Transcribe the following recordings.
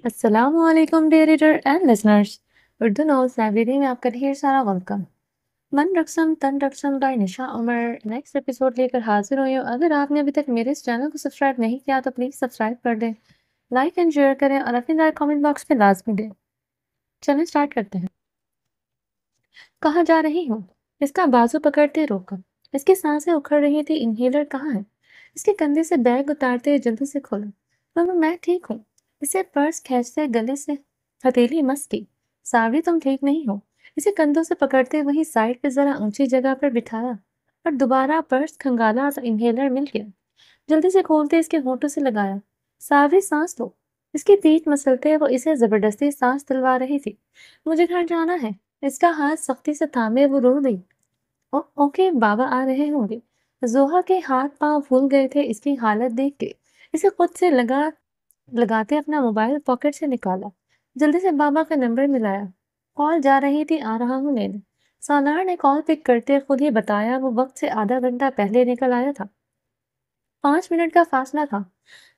السلام علیکم dear reader and listeners. Urdu news library میں آپ کا ڈھیر سارا ویلکم. من رقصم تن رقصم by Nisha Umar next episode لے کر حاضر ہوئی ہوں. اگر آپ نے ابھی تک میرے اس چینل کو سبسکرائب نہیں کیا تو پلیز سبسکرائب کر دیں، لائک اینڈ شیئر کریں اور اپنی رائے کامنٹ باکس میں لازمی دیں. چلیں اسٹارٹ کرتے ہیں. کہاں جا رہی ہوں؟ اس کا بازو پکڑتے روکا. اس کی سانسیں اکھڑ رہی تھی. انہیلر کہاں ہے؟ اس کے کندھے سے بیگ اتارتے جلدی سے کھولا. ماما میں ٹھیک ہوں. اسے پرس کھینچتے گلے سے ہتھیلی مس کی. ساوری تم ٹھیک نہیں ہو. اسے کندھوں سے پکڑتے وہی سائڈ پہ ذرا اونچی جگہ پر بٹھایا اور دوبارہ پرس کھنگالا تو انہیلر مل گیا. جلدی سے کھولتے اس کے ہونٹوں سے لگایا. ساوری سانس لو. اس کی پیٹھ مسلتے وہ اسے زبردستی سانس دلوا رہی تھی. مجھے گھر جانا ہے. اس کا ہاتھ سختی سے تھامے وہ رو گئی. اوکے بابا آ رہے ہوں گے. زوہا کے ہاتھ پاؤں پھول گئے تھے اس کی حالت دیکھ کے. اسے خود سے لگاتے اپنا موبائل پاکٹ سے نکالا. جلدی سے بابا کا نمبر ملایا. کال جا رہی تھی، آ رہا ہوں لینے. سالار نے کال پک کرتے خود ہی بتایا وہ وقت سے آدھا گھنٹہ پہلے نکل آیا تھا. 5 منٹ کا فاصلہ تھا.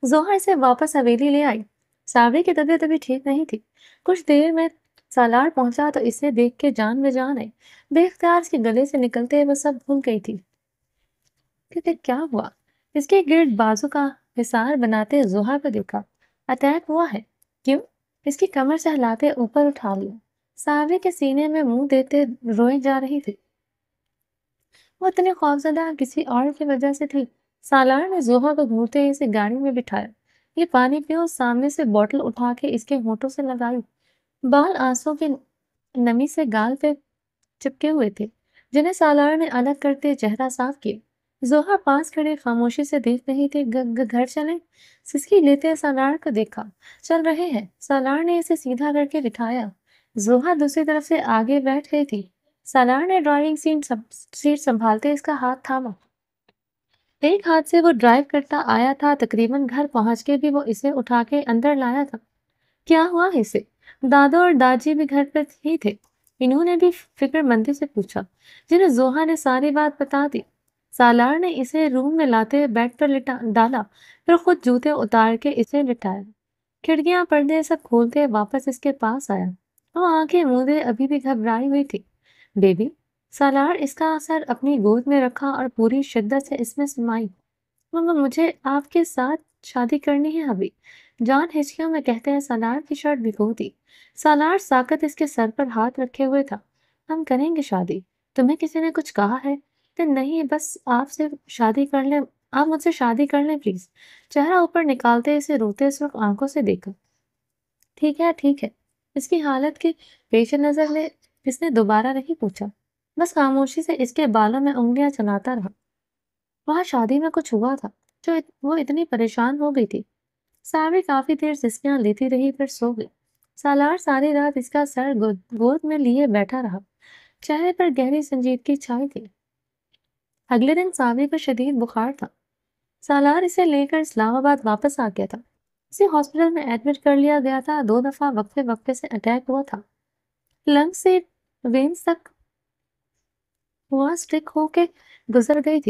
زوہا اسے واپس حویلی لے آئی. ساوری کی طبیعت ابھی ٹھیک نہیں تھی. کچھ دیر میں سالار پہنچا تو اسے دیکھ کے جان میں جان آئی. بے اختیار اس کے گلے سے نکلتے وہ سب بھول گئی تھی کہ کیا ہوا. اس کے گرد بازو کا حصار بناتے زوہا کو دیکھا. اٹیک ہوا ہے. کیوں؟ اس کی کمر سے ہلاتے اوپر اٹھا لیا. ساوری کے سینے میں منہ دیتے روئے جا رہی تھی. وہ اتنی خوفزدہ کسی اور کی وجہ سے تھی. سالار نے زوہا کو گھورتے اسے گاڑی میں بٹھایا. یہ پانی پیو. سامنے سے بوتل اٹھا کے اس کے ہونٹوں سے لگائی. بال آنسوں کی نمی سے گال پہ چپکے ہوئے تھے جنہیں سالار نے الگ کرتے چہرہ صاف کیا. زوہا پاس کھڑے خاموشی سے دیکھ رہی تھی. گھر چلیں؟ سسکی لیتے سالار کو دیکھا. چل رہے ہیں. سالار نے اسے سیدھا کر کے بٹھایا. زوہا دوسری طرف سے آگے بیٹھ گئی تھی. سالار نے ڈرائیونگ سیٹ سنبھالتے اس کا ہاتھ تھاما. ایک ہاتھ سے وہ ڈرائیو کرتا آیا تھا. تقریباً گھر پہنچ کے بھی وہ اسے اٹھا کے اندر لایا تھا. کیا ہوا اسے؟ دادو اور داجی بھی گھر پر ہی تھے. انہوں نے بھی فکر مندی سے پوچھا، جنہیں زوہا نے ساری بات بتا دی. سالار نے اسے روم میں لاتے بیڈ پر ڈالا، پھر خود جوتے اتار کے اسے لٹایا. کھڑکیاں پردے سب کھولتے واپس اس کے پاس آیا. وہ آنکھیں موندے ابھی بھی گھبرائی ہوئی تھی. بیبی. سالار اس کا سر اپنی گود میں رکھا اور پوری شدت سے اس میں سمائی. ماما مجھے آپ کے ساتھ شادی کرنی ہے ابھی. جان ہچکیوں میں کہتے ہیں سالار کی شرٹ بھگو دی. سالار ساکت اس کے سر پر ہاتھ رکھے ہوئے تھا. ہم کریں گے شادی. تمہیں کسی نے کچھ کہا ہے؟ نہیں، بس آپ سے شادی کر لیں. آپ مجھ سے شادی کر لیں پلیز. چہرہ اوپر نکالتے اسے روتے صرف آنکھوں سے دیکھا. ٹھیک ہے ٹھیک ہے. اس کی حالت کے پیش نظر میں اس نے دوبارہ نہیں پوچھا، بس خاموشی سے اس کے بالوں میں انگلیاں چلاتا رہا. وہاں شادی میں کچھ ہوا تھا جو وہ اتنی پریشان ہو گئی تھی. ساوری کافی دیر سسکیاں لیتی رہی پھر سو گئی. سالار ساری رات اس کا سر گود میں لیے بیٹھا رہا. چہرے پر گہری سنجیدگی چھائی تھی. اگلے دن ساوری کو شدید بخار تھا. سالار اسے لے کر اسلام آباد واپس آ گیا تھا. اسے ہاسپٹل میں ایڈمٹ کر لیا گیا تھا. 2 دفعہ وقفے وقفے سے اٹیک ہوا تھا. لنگ سے وینز تک ہوا اسٹک ہو کے گزر گئی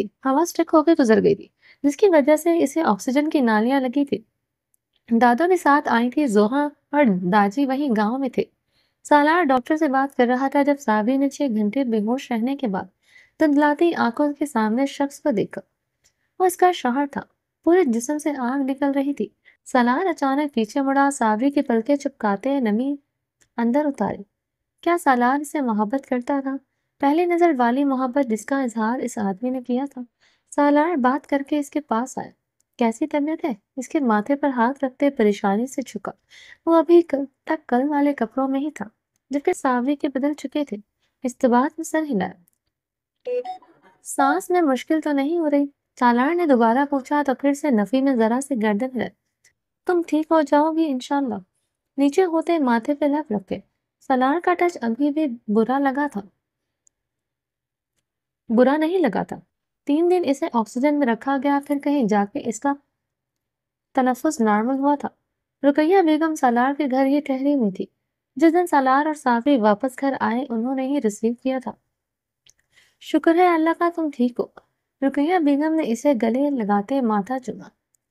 تھی، جس کی وجہ سے اسے آکسیجن کی نالیاں لگی تھی. دادو بھی ساتھ آئی تھی. زوہا اور داجی وہی گاؤں میں تھے. سالار ڈاکٹر سے بات کر رہا تھا جب ساوری نے 6 گھنٹے بے ہوش رہنے کے بعد دندلاتی آنکھوں کے سامنے شخص کو دیکھا. وہ اس کا شوہر تھا. پورے جسم سے آگ نکل رہی تھی. سالار اچانک پیچھے مڑا. ساوری کی پلکیں چپکاتے نمی اندر اتاری. کیا سالار اسے محبت کرتا تھا؟ پہلی نظر والی محبت جس کا اظہار اس آدمی نے کیا تھا. سالار بات کر کے اس کے پاس آیا. کیسی طبیعت ہے؟ اس کے ماتھے پر ہاتھ رکھتے پریشانی سے جھکا. وہ ابھی تک کل والے کپڑوں میں ہی تھا جبکہ ساوری کے بدل چکے تھے. استباط میں سر ہلایا. سانس میں مشکل تو نہیں ہو رہی؟ سالار نے دوبارہ پوچھا تو پھر سے نفی میں ذرا سے گردن ہلائی. تم ٹھیک ہو جاؤ گی انشاءاللہ. نیچے ہوتے ماتھے پہ لب رکھے. سالار کا ٹچ ابھی بھی برا نہیں لگا تھا. 3 دن اسے آکسیجن میں رکھا گیا. پھر کہیں جا کے اس کا تنفس نارمل ہوا تھا. رقیہ بیگم سالار کے گھر ہی ٹھہری ہوئی تھی. جس دن سالار اور ساوری واپس گھر آئے انہوں نے ہی ریسیو کیا تھا. شکر ہے اللہ کا تم ٹھیک ہو. رقیہ بیگم نے اسے گلے لگاتے ماتھا چوما.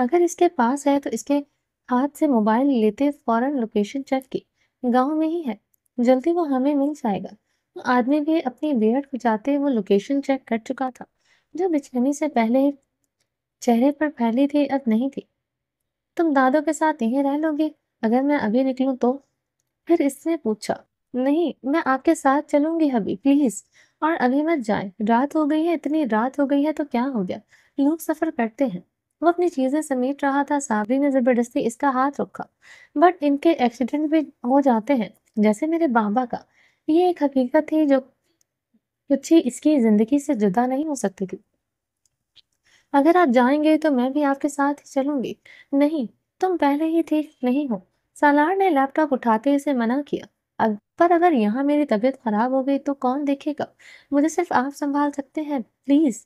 اگر اس کے پاس ہے تو اس کے ہاتھ سے موبائل لیتے فوراً لوکیشن چیک کی، گاؤں میں ہی ہے، جلدی وہ ہمیں مل جائے گا۔ وہ آدمی بھی اپنی بیئرڈ کھجاتے وہ لوکیشن چیک کر چکا تھا، جو بچھنی سے پہلے چہرے پر پھیلی تھی اب نہیں تھی۔ تم دادوں کے ساتھ یہیں رہ لو گی اگر میں ابھی نکلوں تو؟ پھر اس نے پوچھا۔ نہیں، میں آپ کے ساتھ چلوں گی ابھی، پلیز، اور ابھی مت جائیں، رات ہو گئی ہے، اتنی رات ہو گئی ہے تو کیا ہو گیا، لوگ سفر کرتے ہیں۔ وہ اپنی چیزیں سمیٹ رہا تھا، صابری نے زبردستی اس کا ہاتھ رکھا۔ بٹ ان کے ایکسیڈنٹ بھی ہو جاتے ہیں، جیسے میرے بابا کا۔ یہ ایک حقیقت تھی جو کچھ ہی اس کی زندگی سے جدا نہیں ہو سکتی تھی۔ اگر آپ جائیں گے تو میں بھی آپ کے ساتھ ہی چلوں گی۔ نہیں، تم پہلے ہی ٹھیک نہیں ہو، سالار نے لیپ ٹاپ اٹھاتے اسے منع کیا۔ پر اگر یہاں میری طبیعت خراب ہو گئی تو کون دیکھے گا؟ مجھے صرف آپ سنبھال سکتے ہیں، پلیز۔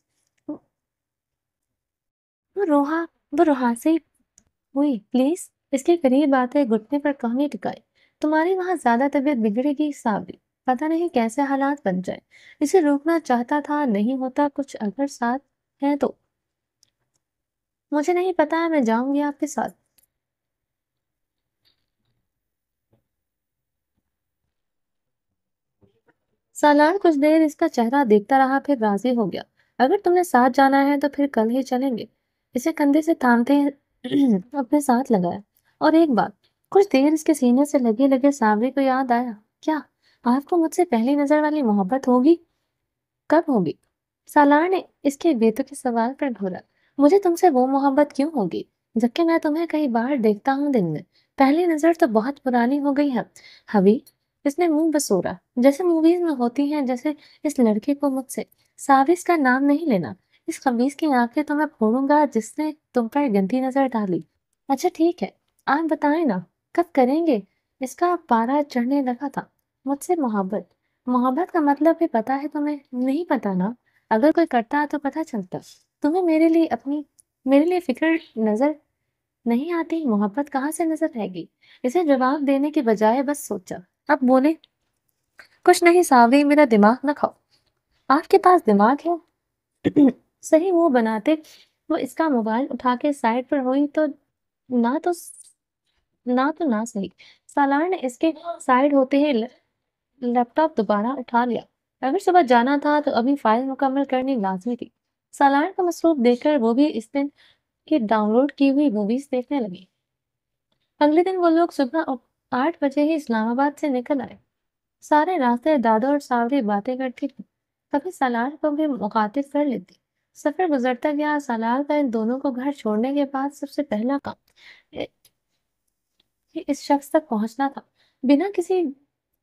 وہ روحا وہ روحاسی ہوئی، پلیز، اس کے قریب آتے گھٹنے پر کہانی ٹکائی۔ تمہاری وہاں زیادہ طبیعت بگڑے گی صابری، پتہ نہیں کیسے حالات بن جائے۔ اسے روکنا چاہتا تھا، نہیں ہوتا کچھ اگر ساتھ ہے تو۔ مجھے نہیں پتا ہے، میں جاؤں گی آپ کے ساتھ۔ سالار کچھ دیر اس کا چہرہ دیکھتا رہا، پھر راضی ہو گیا۔ اگر تم نے ساتھ جانا ہے تو پھر کل ہی چلیں گے۔ اسے کندھے سے تھامتے اپنے ساتھ لگایا۔ اور ایک بات، کچھ دیر اس کے سینے سے لگے لگے صابری کو یاد آیا۔ کیا آپ کو مجھ سے پہلی نظر والی محبت ہوگی؟ کب ہوگی؟ سالار نے اس کے بےتکی سوال پر گھورا۔ مجھے تم سے وہ محبت کیوں ہوگی جبکہ میں تمہیں کئی بار دیکھتا ہوں دن میں؟ پہلی نظر تو بہت پرانی ہو گئی ہے حبی۔ اس نے منہ بسورا، جیسے موویز میں ہوتی ہیں، جیسے اس لڑکے کو مجھ سے۔ ساوس کا نام نہیں لینا، اس خبیث کی آنکھیں تو میں پھوڑوں گا جس نے تم پر گندی نظر ڈالی۔ اچھا ٹھیک ہے، آپ بتائیں نا، کب کریں گے؟ اس کا پارا چڑھنے لگا تھا۔ مجھ سے محبت؟ محبت کا مطلب بھی پتا ہے تمہیں؟ نہیں پتا نا، اگر کوئی کرتا تو پتا چلتا۔ تمہیں میرے لیے فکر نظر نہیں آتی؟ محبت کہاں سے نظر رہے گی؟ اسے جواب دینے کے بجائے بس سوچا۔ اب بولے، کچھ نہیں ساوری، میرا دماغ نہ کھاؤ۔ آپ کے پاس دماغ ہے؟ صحیح وہ بناتے وہ اس کا موبائل اٹھا کے سائڈ پر ہوئی تو نہ تو نہ صحیح۔ سالار نے اس کے سائڈ ہوتے ہی لیپ ٹاپ دوبارہ اٹھا لیا۔ اگر صبح جانا تھا تو ابھی فائل مکمل کرنی لازمی تھی۔ سالار کا مصروف دیکھ کر وہ بھی اس دن کی ڈاؤن لوڈ کی ہوئی موویز دیکھنے لگی۔ اگلے دن وہ لوگ صبح 8 بجے ہی اسلام آباد سے نکل آئے۔ سارے راستے دادا اور ساوری باتیں کرتی تھی، کبھی سالار کو بھی مخاطب کر لیتی۔ سفر گزرتا گیا۔ سالار کا ان دونوں کو گھر چھوڑنے کے بعد سب سے پہلا کام اس شخص تک پہنچنا تھا۔ بنا کسی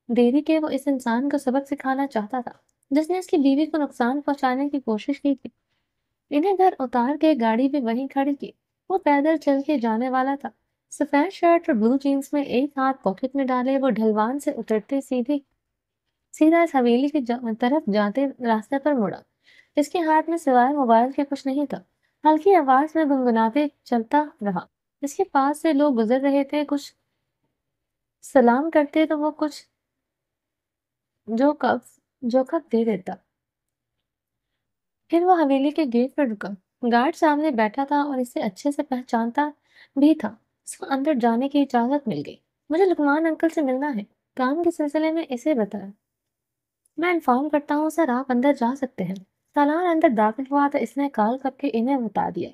دیری کے وہ اس انسان کو سبق سکھانا چاہتا تھا جس نے اس کی بیوی کو نقصان پہنچانے کی کوشش کی تھی۔ انہیں گھر اتار کے گاڑی بھی وہیں کھڑی کی۔ وہ پیدل چل کے جانے والا تھا، سفید شرٹ اور بلو جینس میں، ایک ہاتھ پاکٹ میں ڈالے وہ ڈھلوان سے اترتے سیدھا اس حویلی کی طرف جاتے راستے پر مڑا۔ اس کے ہاتھ میں سوائے موبائل کے کچھ نہیں تھا۔ ہلکی آواز میں گنگناتے چلتا رہا۔ اس کے پاس سے لوگ گزر رہے تھے، کچھ سلام کرتے تو وہ کچھ جوکب دے دیتا۔ پھر وہ حویلی کے گیٹ پر رکا۔ گارڈ سامنے بیٹھا تھا اور اسے اچھے سے پہچانتا بھی تھا۔ اس کو اندر جانے کی اجازت مل گئی۔ مجھے لقمان انکل سے ملنا ہے، کام کے سلسلے میں اسے بتایا۔ میں انفارم کرتا ہوں سر، آپ اندر جا سکتے ہیں۔ سالار اندر داخل ہوا تو اس نے کال کر کے انہیں بتا دیا۔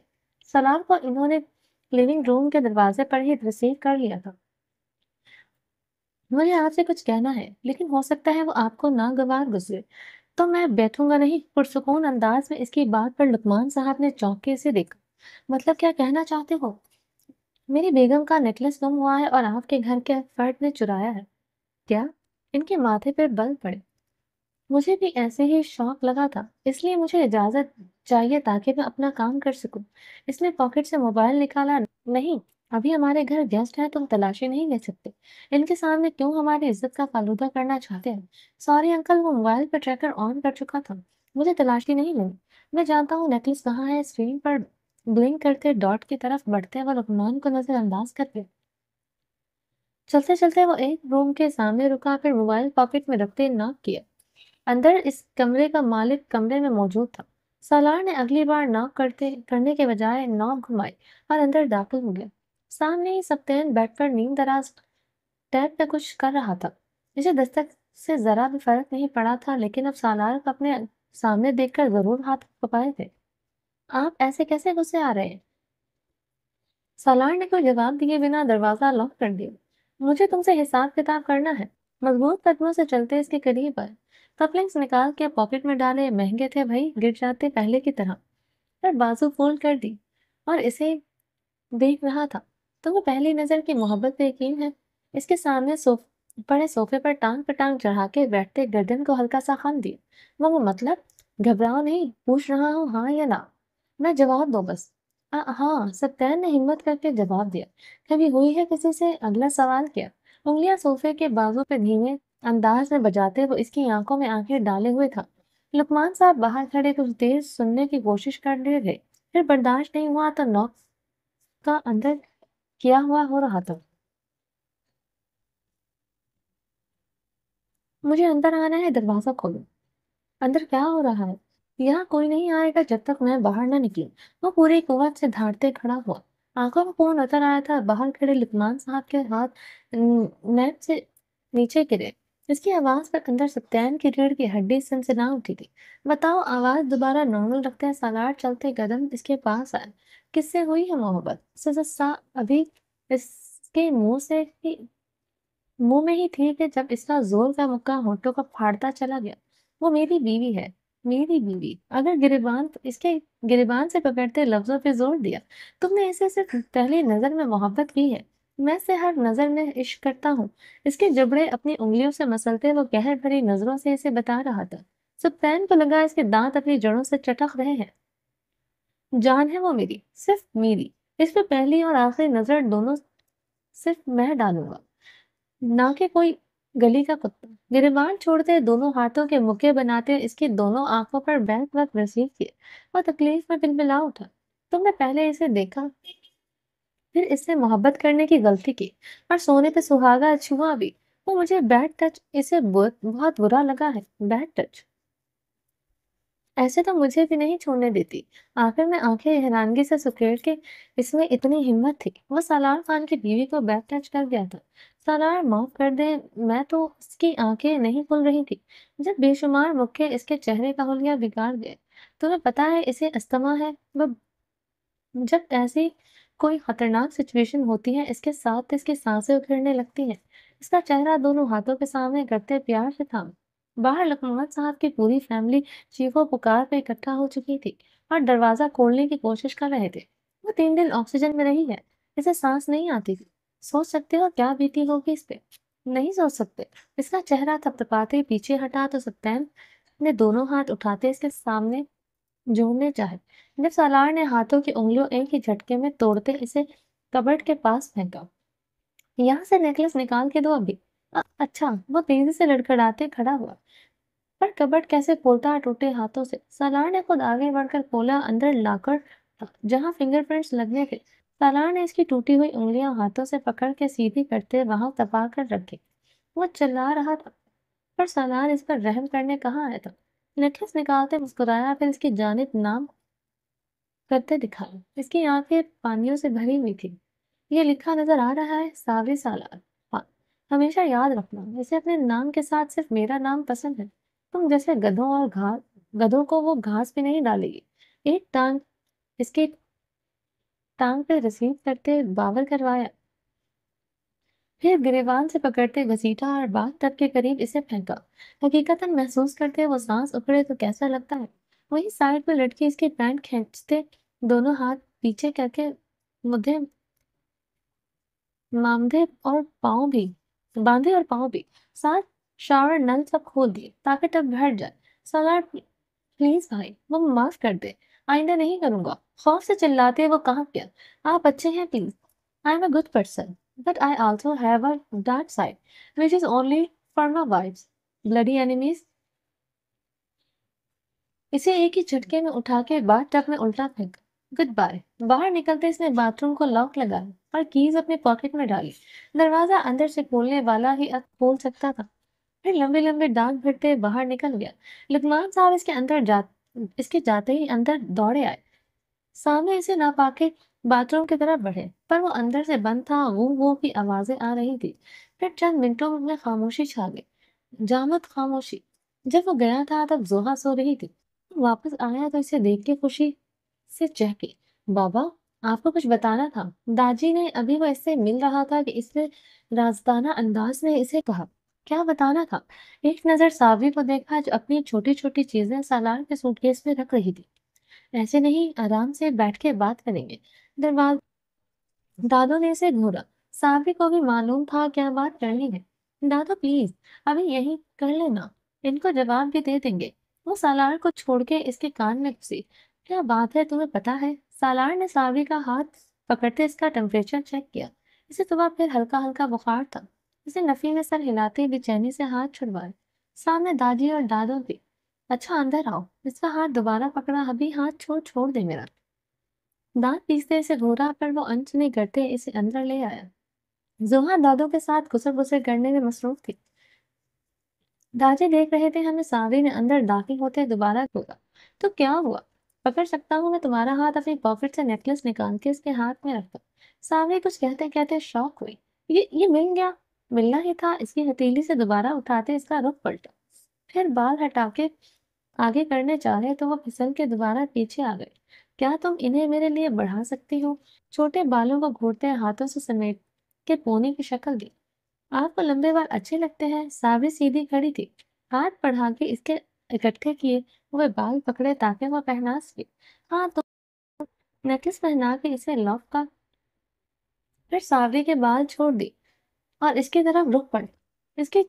سالار کو انہوں نے لیونگ روم کے دروازے پر ہی ریسیو کر لیا تھا۔ مجھے آپ سے کچھ کہنا ہے، لیکن ہو سکتا ہے وہ آپ کو ناگوار گزرے، تو میں بیٹھوں گا نہیں۔ پرسکون انداز میں اس کی بات پر لقمان صاحب نے چونک کے اسے دیکھا۔ مطلب کیا کہنا چاہتے ہو؟ میری بیگم کا نیکلس گم ہوا ہے اور آپ کے گھر کے فرد نے چرایا ہے۔ کیا؟ ان کے ماتھے پر بل پڑے۔ مجھے بھی ایسے ہی شوق لگا تھا، اس لیے مجھے اجازت چاہیے تاکہ میں اپنا کام کر سکوں۔ اس نے پاکٹ سے موبائل نکالا۔ نہیں، ابھی ہمارے گھر گیسٹ ہیں، تم تلاشی نہیں لے سکتے۔ ان کے سامنے کیوں ہماری عزت کا فالودہ کرنا چاہتے ہیں؟ سوری انکل، وہ موبائل پر ٹریکر آن کر چکا تھا، مجھے تلاشی نہیں لینی۔ میں جانتا ہوں نیکلس کہاں ہے۔ اسکرین پر بلنک کرتے ڈاٹ کی طرف بڑھتے وہ لقمان کو نظر انداز کر کے چلتے چلتے وہ ایک روم کے سامنے رکا، پھر موبائل پاکٹ میں رکھتے ناک کیا۔ اندر اس کمرے کا مالک کمرے میں موجود تھا۔ سالار نے اگلی بار ناک کرنے کے بجائے ناک گھمائی اور اندر داخل ہو گیا۔ سامنے ہی سبتین بیٹھ کر نیم دراز ٹیب پہ کچھ کر رہا تھا۔ اسے دستک سے ذرا بھی فرق نہیں پڑا تھا، لیکن اب سالار کو اپنے سامنے دیکھ کر ضرور ہاتھ کپائے تھے۔ آپ ایسے کیسے غصے آ رہے ہیں؟ سالار نے کوئی جواب دیے بنا دروازہ لاک کر دیا۔ مجھے تم سے حساب کتاب کرنا ہے۔ مضبوط قدموں سے چلتے اس کے قریب آئے۔ کپلنگس نکال کے پاکٹ میں ڈالے، مہنگے تھے بھائی، گر جاتے پہلے کی طرح۔ پر بازو فولڈ کر دی اور اسے دیکھ رہا تھا۔ تمہیں پہلی نظر کی محبت پہ یقین ہے؟ اس کے سامنے پڑے صوفے پر ٹانگ پہ ٹانگ چڑھا کے بیٹھتے گردن کو ہلکا سا خم دیا۔ وہ مطلب گھبراؤ نہیں، پوچھ رہا ہوں ہاں یا نہ، میں جواب دو بس۔ ہاں، سبتین نے ہمت کر کے جواب دیا۔ کبھی ہوئی ہے کسی سے؟ اگلا سوال کیا۔ انگلیاں صوفے کے بازو پہ دھیمے انداز میں بجاتے وہ اس کی آنکھوں میں آنکھیں ڈالے ہوئے تھا۔ لقمان صاحب باہر کھڑے کچھ دیر سننے کی کوشش کر رہے تھے، پھر برداشت نہیں ہوا تو نوک کا اندر کیا ہوا ہو رہا تھا۔ مجھے اندر آنا ہے، دروازہ کھولو۔ اندر کیا ہو رہا ہے؟ یہاں کوئی نہیں آئے گا جب تک میں باہر نہ نکلوں۔ وہ پوری قوت سے دھاڑتے کھڑا ہوا۔ آنکھوں میں خون اتر آیا تھا۔ باہر کھڑے لقمان صاحب کے ہاتھ نیب سے نیچے گرے۔ اس کی آواز پر اندر سبتین کی ریڑھ کی ہڈی سنسنا اٹھی تھی۔ بتاؤ، آواز دوبارہ نارمل رکھتے سالار چلتے قدم اس کے پاس آئے۔ کس سے ہوئی ہے محبت؟ ابھی اس کے منہ میں ہی تھی کہ جب اس کا زور کا مکہ ہونٹوں کا پھاڑتا چلا گیا۔ وہ میری بیوی ہے، میری بیوی۔ اگر اس کے گریبان سے پکڑتے لفظوں پہ زور دیا۔ تم نے اسے صرف پہلی نظر میں محبت کی ہے۔ میں سے ہر نظر میں عشق کرتا ہوں۔ اس کے جبڑے اپنی انگلیوں سے مسلتے وہ قہر بھری نظروں سے اسے بتا رہا تھا۔ سبتین کو لگا اس کے دانت اپنی جڑوں سے چٹک رہے ہیں۔ جان ہے وہ میری، صرف میری۔ اس پہ پہلی اور آخری نظر دونوں صرف میں ڈالوں گا، نہ کہ کوئی گلی کا کتا۔ گریبان چھوڑتے دونوں ہاتھوں کے مکے بناتے اس کی دونوں آنکھوں پر بینک وقت رسید کیے اور تکلیف میں پلپلا اٹھا۔ تم نے پہلے اسے دیکھا، پھر اس سے محبت کرنے کی غلطی کی اور سونے پہ سہاگا چھوا بھی۔ وہ مجھے بیڈ ٹچ، اسے بہت برا لگا ہے۔ Bed touch? ایسے تو مجھے بھی نہیں چھوڑنے دیتی۔ آخر میں آنکھیں حیرانگی سے سکیڑ کے اس میں اتنی ہمت تھی۔ وہ سالار خان کی بیوی کو بیک ٹچ کر گیا تھا۔ سالار معاف کر دیں، میں تو اس کی آنکھیں نہیں کھل رہی تھی جب بے شمار مکے اس کے چہرے کا حلیہ بگاڑ گئے۔ تمہیں پتا ہے اسے استما ہے؟ وہ جب ایسی کوئی خطرناک سچویشن ہوتی ہے اس کے ساتھ اس کی سانسیں اکھڑنے لگتی ہیں۔ اس کا چہرہ دونوں ہاتھوں کے سامنے کرتے پیار سے تھا۔ باہر لقمان صاحب کی پوری فیملی چیخو پکار پہ اکٹھا ہو چکی تھی اور دروازہ کھولنے کی کوشش کر رہے تھے۔ وہ 3 دن آکسیجن میں رہی ہے، اسے سانس نہیں آتی تھی۔ سوچ سکتے ہو کیا بیتی ہوگی اس پہ؟ نہیں سوچ سکتے۔ اس کا چہرہ تھپتپاتے پیچھے ہٹا تو سبتین نے دونوں ہاتھ اٹھاتے اس کے سامنے جوڑنے چاہے، جب سالار نے ہاتھوں کی انگلیوں ایک ہی جھٹکے میں توڑتے اسے کبرٹ کے پاس پھینکا۔ یہاں سے نیکلس نکال کے دو ابھی۔ اچھا۔ وہ تیزی سے لڑکھڑاتے کھڑا ہوا، پر کبرٹ کیسے کھولتا ٹوٹے ہاتھوں سے؟ سالار نے خود آگے بڑھ کر کھولا۔ اندر لاکر تھا جہاں فنگر پرنٹس لگنے تھے۔ سالار نے اس کی ٹوٹی ہوئی انگلیاں ہاتھوں سے پکڑ کے سیدھی کرتے وہاں دبا کر رکھی۔ وہ چلا رہا تھا، پر سالار اس پر رحم کرنے کہاں آیا تھا۔ نیکلس نکالتے مسکرایا، پھر اس کی جانب نام کرتے دکھایا۔ اس کی آنکھیں پانیوں سے بھری ہوئی تھی۔ یہ لکھا نظر آ رہا ہے، ساوری سالار۔ ہاں، ہمیشہ یاد رکھنا، اسے اپنے نام کے ساتھ صرف میرا نام پسند ہے۔ تم جیسے گدھوں کو وہ گھاس بھی نہیں ڈالے گی۔ ایک ٹانگ اس کی ٹانگ پہ رسید کرتے باور کروایا، پھر گریبان سے پکڑتے گھسیٹا اور باتھ ٹب کے قریب اسے پھینکا۔ حقیقتاً محسوس کرتے وہ سانس اکھڑے تو کیسا لگتا ہے۔ وہی سائڈ پہ لٹکی اس کی پینٹ کھینچتے دونوں ہاتھ پیچھے کر کے مدھے باندھے اور پاؤں بھی، ساتھ شاور نل سب کھول دیے تاکہ ٹب بھر جائے۔ سالار پلیز بھائی، وہ معاف کر دے، آئندہ نہیں کروں گا۔ خوف سے چلاتے وہ کہا کیا، آپ اچھے ہیں please, I am a good person, but I also have a dark side which is only for my wives bloody enemies۔ اسے ایک ہی جھٹکے میں اٹھا کے باتھ ٹب میں الٹا پھینکا۔ Good bye. باہر نکلتے اس نے باتھ روم کو لاک لگایا اور کیز اپنے پاکٹ میں ڈالی۔ دروازہ اندر سے کھولنے والا ہی اب کھول سکتا تھا، پھر لمبے لمبے ڈانٹ بھرتے باہر نکل گیا۔ لقمان صاحب اس کے اندر اس کے جاتے ہی اندر دوڑے آئے، سامنے اسے نہ پا کے باتھ روم کی طرف بڑھے، پر وہ اندر سے بند تھا، وہ کی آوازیں آ رہی تھی۔ پھر چند منٹوں میں خاموشی چھا گئی، جامد خاموشی۔ جب وہ گیا تھا تب زوہا سو رہی تھی، واپس آیا تو اسے دیکھ کے خوشی سے چہکی، بابا آپ کو کچھ بتانا تھا۔ داجی نے ابھی وہ اس سے مل رہا تھا کہ اس نے رازدانہ انداز میں اسے کہا، کیا بتانا تھا؟ ایک نظر صابری کو دیکھا جو اپنی چھوٹی چھوٹی چیزیں سالار کے سوٹ کیس میں رکھ رہی تھی۔ ایسے نہیں، آرام سے بیٹھ کے بات کریں گے۔ دروازہ دادو نے اسے گھورا، صابری کو بھی معلوم تھا کیا بات کرنی ہے۔ دادو پلیز ابھی یہی کر لینا، ان کو جواب بھی دے دیں گے۔ وہ سالار کو چھوڑ کے اس کے کان میں گھسی، کیا بات ہے تمہیں پتا ہے؟ سالار نے صابری کا ہاتھ پکڑتے اس کا ٹمپریچر چیک کیا، اسے صبح پھر ہلکا ہلکا بخار تھا۔ اسے نفی میں سر ہلاتے بے چینی سے ہاتھ چھڑوائے، سامنے دادی اور دادو بھی۔ اچھا اندر آؤ۔ اس کا ہاتھ دوبارہ پکڑا، ابھی ہاتھ چھوڑ دے میرا۔ دانت پیستے اسے گھورا، پر وہ انچ نہیں کرتے اسے اندر لے آیا۔ زوہا دادو کے ساتھ گسر گسر کرنے میں مصروف تھی۔ داجی دیکھ رہے تھے ہمیں، صابری نے اندر داخل ہوتے دوبارہ گھورا، تو کیا ہوا؟ پکڑ سکتا ہوں میں تمہارا ہاتھ؟ اپنی پاکٹ سے نیکلس نکال کے اس کے ہاتھ میں رکھا۔ صابری کچھ کہتے کہتے شوق ہوئی، یہ مل گیا؟ ملنا ہی تھا۔ اس کی ہتھیلی سے دوبارہ اٹھاتے اس کا رخ پلٹا، پھر بال ہٹا کے آگے کرنے چاہے تو وہ پھسل کے دوبارہ پیچھے آ گئے۔ کیا تم انہیں میرے لیے بڑھا سکتی ہو؟ چھوٹے بالوں کو گھورتے ہاتھوں سے سمیٹ کے پونی کی شکل دی۔ آپ کو لمبے بال اچھے لگتے ہیں؟ صابری سیدھی کھڑی تھی، ہاتھ بڑھا کے اس کے اکٹھے کیے ہوئے بال پکڑے تاکہ وہ پہنا سکے۔ ہاں تو نیکلس پہنا کے اسے لاک کا، پھر صابری کے بال چھوڑ دی اور اس کی طرف رخ پڑے۔ اس کی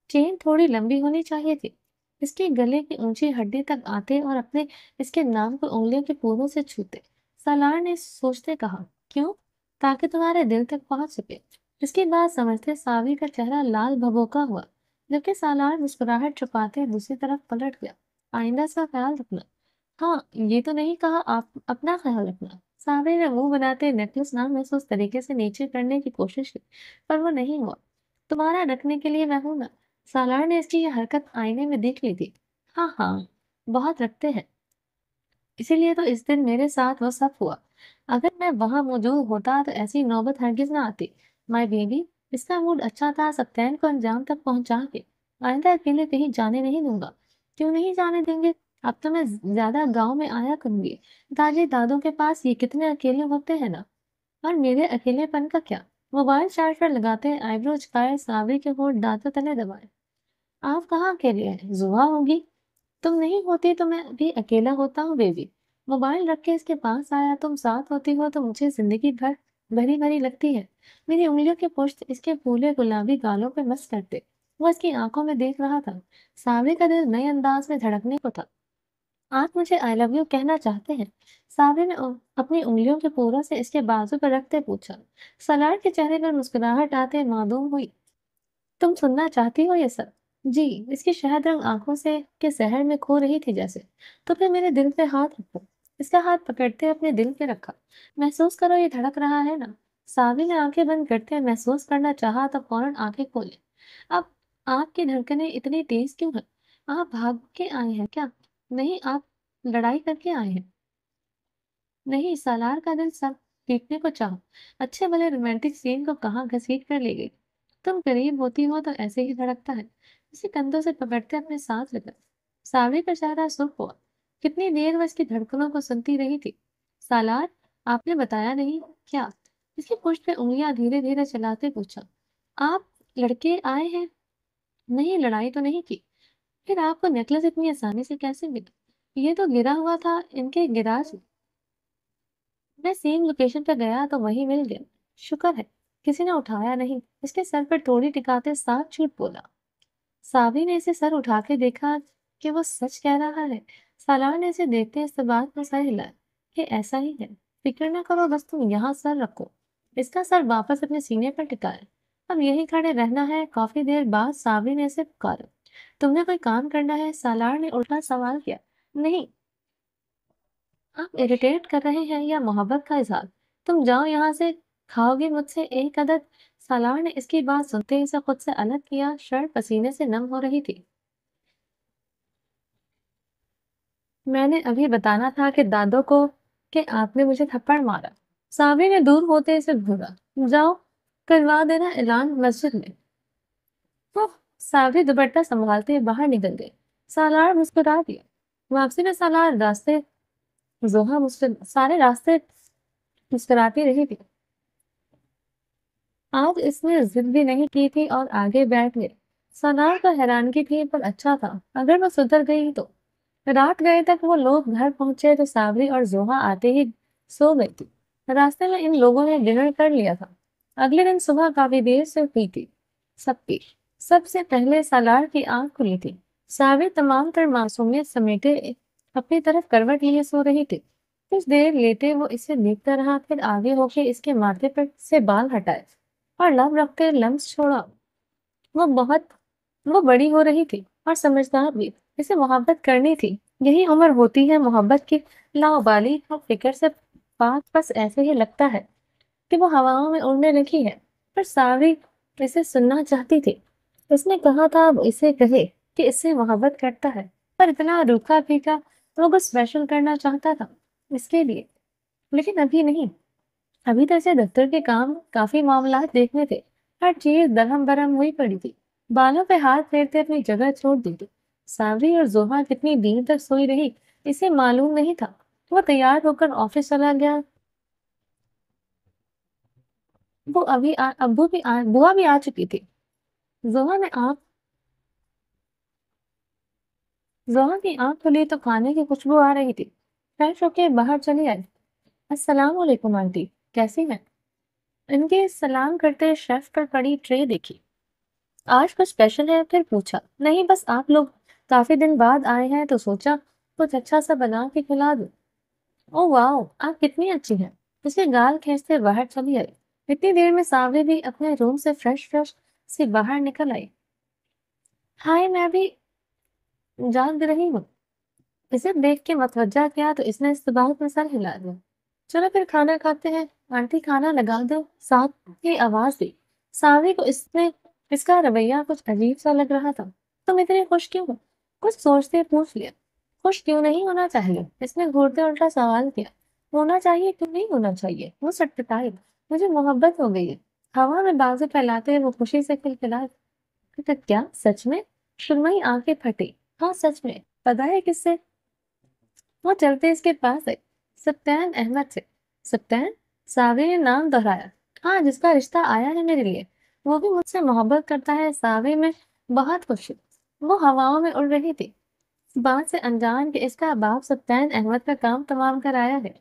چین تھوڑی لمبی ہونی چاہیے تھی، اس کے گلے کی اونچی ہڈی تک آتے اور اپنے اس کے نام کو انگلیوں کے پوروں سے چھوتے۔ سالار نے سوچتے کہا، کیوں؟ تاکہ تمہارے دل تک پہنچ سکے۔ اس کی بات سمجھتے صابری کا چہرہ لال بھبوکا ہوا، جبکہ سالار مسکراہٹ چھپاتے دوسری طرف پلٹ گیا۔ آئندہ سے خیال رکھنا۔ ہاں یہ تو نہیں کہا، آپ اپنا خیال رکھنا۔ صابری نے منہ بناتے نیکلس نام محسوس طریقے سے نیچے کرنے کی کوشش کی، پر وہ نہیں ہوا۔ تمہارا رکھنے کے لیے میں ہوں نا۔ سالار نے اس کی یہ حرکت آئینے میں دیکھ لی تھی۔ ہاں ہاں بہت رکھتے ہیں، اسی لیے تو اس دن میرے ساتھ وہ سب ہوا۔ اگر میں وہاں موجود ہوتا تو ایسی نوبت ہرگز نہ آتی۔ مائی بیبی، اس کا موڈ اچھا تھا، ستین کو انجام تک پہنچا کے۔ آئندہ اکیلے کہیں جانے نہیں دوں گا۔ کیوں نہیں جانے دیں گے؟ اب تو میں زیادہ گاؤں میں آیا کروں گی، داجی دادوں کے پاس یہ کتنے اکیلے ہوتے ہیں نا۔ اور میرے اکیلے پن کا کیا؟ موبائل چارج پر لگاتے آئی برو چکائے، صابری کے ہونٹ دانتوں تلے دبائے۔ آپ کہاں اکیلے ہیں؟ زوہا ہوگی، تم نہیں ہوتی تو میں بھی اکیلا ہوتا ہوں بیبی۔ موبائل رکھ کے اس کے پاس آیا، تم ساتھ ہوتی ہو تو مجھے زندگی بھر بھری بھری لگتی ہے۔ میری انگلیوں کے پشت اس کے پھولے گلابی گالوں پہ مس کرتے وہ اس کی آنکھوں میں دیکھ رہا تھا۔ صابری کا دل نئے انداز میں دھڑکنے کو تھا۔ آپ مجھے آئی لو یو کہنا چاہتے ہیں؟ صابری نے اپنی انگلیوں کے پوروں سے اس کے بازو پر رکھتے پوچھا۔ سالار کے چہرے پر مسکراہٹ آتے معدوم ہوئی۔ تم سننا چاہتی ہو یہ سب؟ جی، اس کی شہد رنگ آنکھوں سے کے زہر میں کھو رہی تھی جیسے۔ تو پھر میرے دل پہ ہاتھ رکھو۔ اس کا ہاتھ پکڑتے اپنے دل پہ رکھا، محسوس کرو یہ دھڑک رہا ہے نا۔ صابری نے آنکھیں بند کرتے محسوس کرنا چاہا تو فوراً آنکھیں کھولے۔ اب آپ کی دھڑکنیں اتنی تیز کیوں ہیں؟ آپ بھاگ کے آئے ہیں کیا؟ نہیں، آپ لڑائی کر کے آئے ہیں۔ نہیں، سالار کا دل سب پیٹنے کو چاہا، اچھے بھلے رومانٹک سین کو کہاں گھسیٹ کر لے گئی۔ تم قریب ہوتی ہو تو ایسے ہی دھڑکتا ہے۔ اسے کندھوں سے پکڑتے اپنے ساتھ لگا۔ صابری کا چہرہ سرخ ہوا، کتنی دیر وہ اس کی دھڑکنوں کو سنتی رہی تھی۔ سالار، آپ نے بتایا نہیں کیا؟ اس کی پشت پہ انگلیاں دھیرے دھیرے چلاتے پوچھا۔ آپ لڑکے آئے ہیں؟ نہیں، لڑائی تو نہیں کی۔ پھر آپ کو نیکلس اتنی آسانی سے کیسے ملا؟ یہ تو گرا ہوا تھا ان کے گراج میں۔ میں سیم لوکیشن پہ گیا تو وہی مل گیا۔ شکر ہے کسی نے اٹھایا نہیں۔ اس کے سر پر ٹوڑی ٹکاتے صاف جھوٹ بولا۔ صابری نے اسے سر اٹھا کے دیکھا کہ وہ سچ کہہ رہا ہے۔ سالار نے اسے دیکھتے اس بات کو سر ہلایا کہ ایسا ہی ہے، فکر نہ کرو، بس تم یہاں سر رکھو۔ اس کا سر واپس اپنے سینے پر ٹکایا۔ اب یہی کھڑے رہنا ہے۔ کافی دیر بعد صابری نے اسے پکارا۔ تم نے کوئی کام کرنا ہے؟ سالار نے الٹا سوال کیا۔ نہیں، آپ اریٹیٹ کر رہے ہیں یا محبت کا اظہار؟ تم جاؤ یہاں سے، کھاؤ گی مجھ سے ایک عدد؟ سالار نے اس کی بات سنتے ہی اسے خود سے الگ کیا، شرٹ پسینے سے نم ہو رہی تھی۔ میں نے ابھی بتانا تھا کہ دادو کو کہ آپ نے مجھے تھپڑ مارا۔ صابری نے دور ہوتے اسے گھورا۔ جاؤ کروا دینا اعلان مسجد میں۔ وہ صابری دوپٹہ سنبھالتے باہر نکل گئے۔ سالار مسکرا دیا۔ واپسی میں سالار سارے راستے مسکراتی رہی تھی۔ آج اس نے ضد بھی نہیں کی تھی اور آگے بیٹھ گئے۔ سالار کو حیرانگی تھی پر اچھا تھا اگر وہ سدھر گئی تو۔ رات گئے تک وہ لوگ گھر پہنچے تو صابری اور زوہا آتے ہی سو گئی تھی۔ راستے میں ان لوگوں نے ڈنر کر لیا تھا۔ اگلے دن صبح کافی دیر سے ہوئی تھی سب سے پہلے سالار کی آنکھ کھلی تھی۔ صابری تمام تر معصومیت سمیٹے اپنی طرف کروٹ لیے سو رہی تھی۔ کچھ دیر لیٹے وہ اسے دیکھتا رہا، پھر آگے ہو کے اس کے ماتھے پر سے بال ہٹائے اور لب رکھ کے لمس چھوڑا۔ وہ بڑی ہو رہی تھی اور سمجھدار بھی۔ اسے محبت کرنی تھی۔ یہی عمر ہوتی ہے محبت کی، لاابالی اور فکر سے پاک۔ بس ایسے ہی لگتا ہے کہ وہ ہواؤں میں اڑنے لگی ہے۔ پر صابری اسے سننا چاہتی تھی۔ اس نے کہا تھا اب اسے کہے کہ اس سے محبت کرتا ہے، پر اتنا روکھا پھیکا۔ وہ کچھ اسپیشل کرنا چاہتا تھا اس کے لیے، لیکن ابھی نہیں۔ ابھی تو اسے دفتر کے کام کافی معاملات دیکھنے تھے۔ ہر چیز درہم برہم ہوئی پڑی تھی۔ بالوں پہ ہاتھ پھیرتے اپنی جگہ چھوڑ دی تھی۔ صابری اور زوہا کتنی دیر تک سوئی رہی اسے معلوم نہیں تھا۔ وہ تیار ہو کر آفس چلا گیا۔ بوا بھی آ چکی تھی۔ زوہا کی آنکھ کھلی تو کھانے کی خوشبو آ رہی تھی۔ فریش ہو کے باہر چلی آئی۔ السلام علیکم آنٹی، کیسی ہیں؟ ان کے سلام کرتے شیف پر پڑی ٹرے دیکھی۔ آج کچھ اسپیشل ہے؟ پھر پوچھا۔ نہیں، بس آپ لوگ کافی دن بعد آئے ہیں تو سوچا کچھ اچھا سا بنا کے کھلا دوں۔ او واو، آپ کتنی اچھی ہیں۔ اس کے گال کھینچتے باہر چلی آئی۔ اتنی دیر میں صابری بھی اپنے روم سے فریش سے باہر نکل آئی۔ ہائے، میں بھی جاگ رہی ہوں۔ اسے دیکھ کے متوجہ کیا تو اس نے استباحت میں سر ہلا دیا۔ چلو پھر کھانا کھاتے ہیں، آنٹی کھانا لگا دو، ساتھ ہی آواز دی۔ صابری کو اس کا رویہ کچھ عجیب سا لگ رہا تھا۔ تم اتنے خوش کیوں ہو؟ کچھ سوچتے پوچھ لیا۔ خوش کیوں نہیں ہونا چاہیے؟ اس نے گھورتے الٹا سوال کیا۔ ہونا چاہیے، کیوں نہیں ہونا چاہیے؟ وہ سٹپٹائی۔ مجھے محبت ہو گئی ہے۔ ہوا میں بازو پھیلاتے وہ خوشی سے کھلکھلائے۔ کیا سچ میں؟ سرمئی آنکھیں پھٹی۔ ہاں سچ میں۔ پتا ہے کس سے؟ وہ چلتے اس کے پاس آئی۔ سبطین احمد سے۔ سبطین؟ صابری نے نام دہرایا۔ ہاں، جس کا رشتہ آیا ہے میرے لیے، وہ بھی مجھ سے محبت کرتا ہے۔ صابری میں بہت خوشی۔ وہ ہواؤں میں اڑ رہی تھی، بات سے انجان کہ اس کا باپ سبطین احمد کا کام تمام کر آیا ہے۔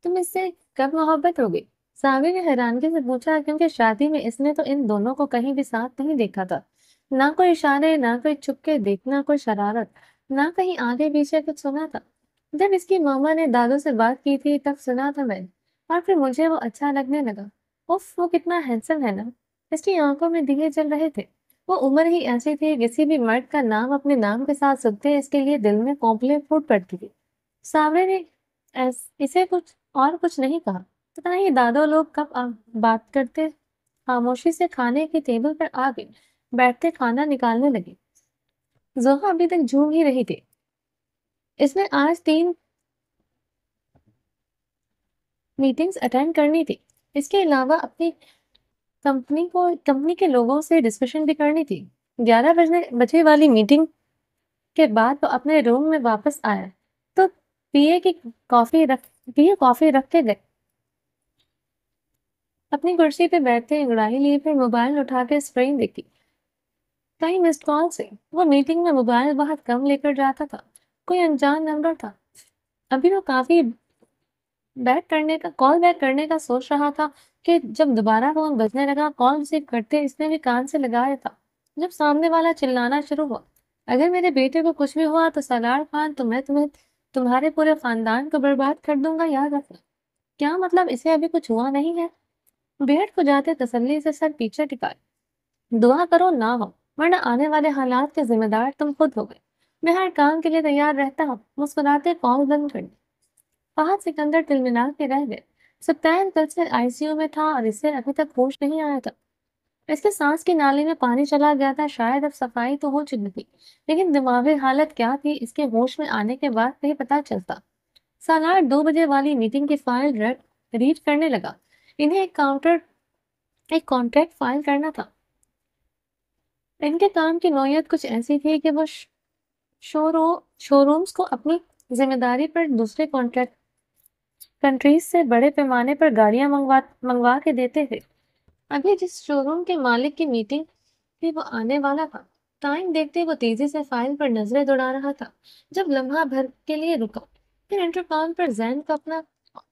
تم اس سے کب محبت ہوگی؟ صابری نے حیرانگی سے پوچھا، کیونکہ شادی میں اس نے تو ان دونوں کو کہیں بھی ساتھ نہیں دیکھا تھا۔ نہ کوئی اشارے، نہ کوئی چھپ کے دیکھنا، کوئی شرارت، نہ کہیں آگے پیچھے کچھ سنا تھا۔ جب اس کی ماما نے دادو سے بات کی تھی تب سنا تھا میں نے، اور پھر مجھے وہ اچھا لگنے لگا۔ اف، وہ کتنا ہینڈسم ہے نا۔ اس کی آنکھوں میں دیے جل رہے تھے۔ وہ عمر ہی ایسی تھی، کسی بھی مرد کا نام اپنے نام کے ساتھ سنتے اس کے لیے دل میں کونپلیں پھوٹ پڑتی تھی۔ صابری نے اسے کچھ نہیں کہا۔ پتہ نہیں دادو لوگ کب بات کرتے۔ خاموشی سے کھانے کی ٹیبل پر آ گئی، بیٹھتے کھانا نکالنے لگی۔ زوہا ابھی تک جھوم ہی رہی تھی۔ اس نے آج 3 میٹنگز اٹینڈ کرنی تھی۔ اس کے علاوہ اپنی کمپنی کے لوگوں سے ڈسکشن بھی کرنی تھی۔ 11 بجے والی میٹنگ کے بعد وہ اپنے روم میں واپس آیا تو پیے کافی رکھ کے گئے۔ اپنی کرسی پہ بیٹھتے انگڑائی لیے، پھر موبائل اٹھا کے اسکرین دیکھی۔ کئی مسڈ کال سے۔ وہ میٹنگ میں موبائل بہت کم لے کر جاتا تھا۔ کوئی انجان نمبر تھا۔ ابھی وہ کال بیک کرنے کا سوچ رہا تھا کہ جب دوبارہ فون بجنے لگا۔ کال ریسیو کرتے اس نے بھی کان سے لگایا تھا جب سامنے والا چلانا شروع ہوا۔ اگر میرے بیٹے کو کچھ بھی ہوا تو سالار خان تو میں تمہارے پورے خاندان کو برباد کر دوں گا، یاد رکھنا۔ کیا مطلب اسے ابھی کچھ ہوا نہیں ہے؟ بیٹھ کو جاتے تسلی سے سر پیچھے ٹکائے۔ دعا کرو نہ ہو، ورنہ آنے والے حالات کے ذمہ دار تم خود ہو گئے۔ میں ہر کام کے لیے تیار رہتا ہوں۔ مسکراتے کال بند کر دی۔ فہد سکندر تلملا کے رہ گئے۔ سبطین کل سے ICU میں تھا اور اسے ابھی تک ہوش نہیں آیا تھا۔ اس کے سانس کی نالی میں پانی چلا گیا تھا، شاید اب صفائی تو ہو چکی تھی، لیکن دماغی حالت کیا تھی اس کے ہوش میں آنے کے بعد نہیں پتا چلتا۔ سالار 2 بجے والی میٹنگ کی فائل ریڈ کرنے لگا۔ انہیں ایک کانٹریکٹ فائل کرنا تھا۔ ان کے کام کی نوعیت کچھ ایسی تھی کہ وہ شو رومز کو اپنی ذمہ داری پر دوسرے کنٹریز سے بڑے پیمانے پر گاڑیاں منگوا کے دیتے تھے۔ ابھی جس شو روم کے مالک کی میٹنگ تھی وہ آنے والا تھا۔ ٹائم دیکھتے وہ تیزی سے فائل پر نظریں دوڑا رہا تھا۔ جب لمحہ بھر کے لیے رکا، پھر انٹرکام پر زین کو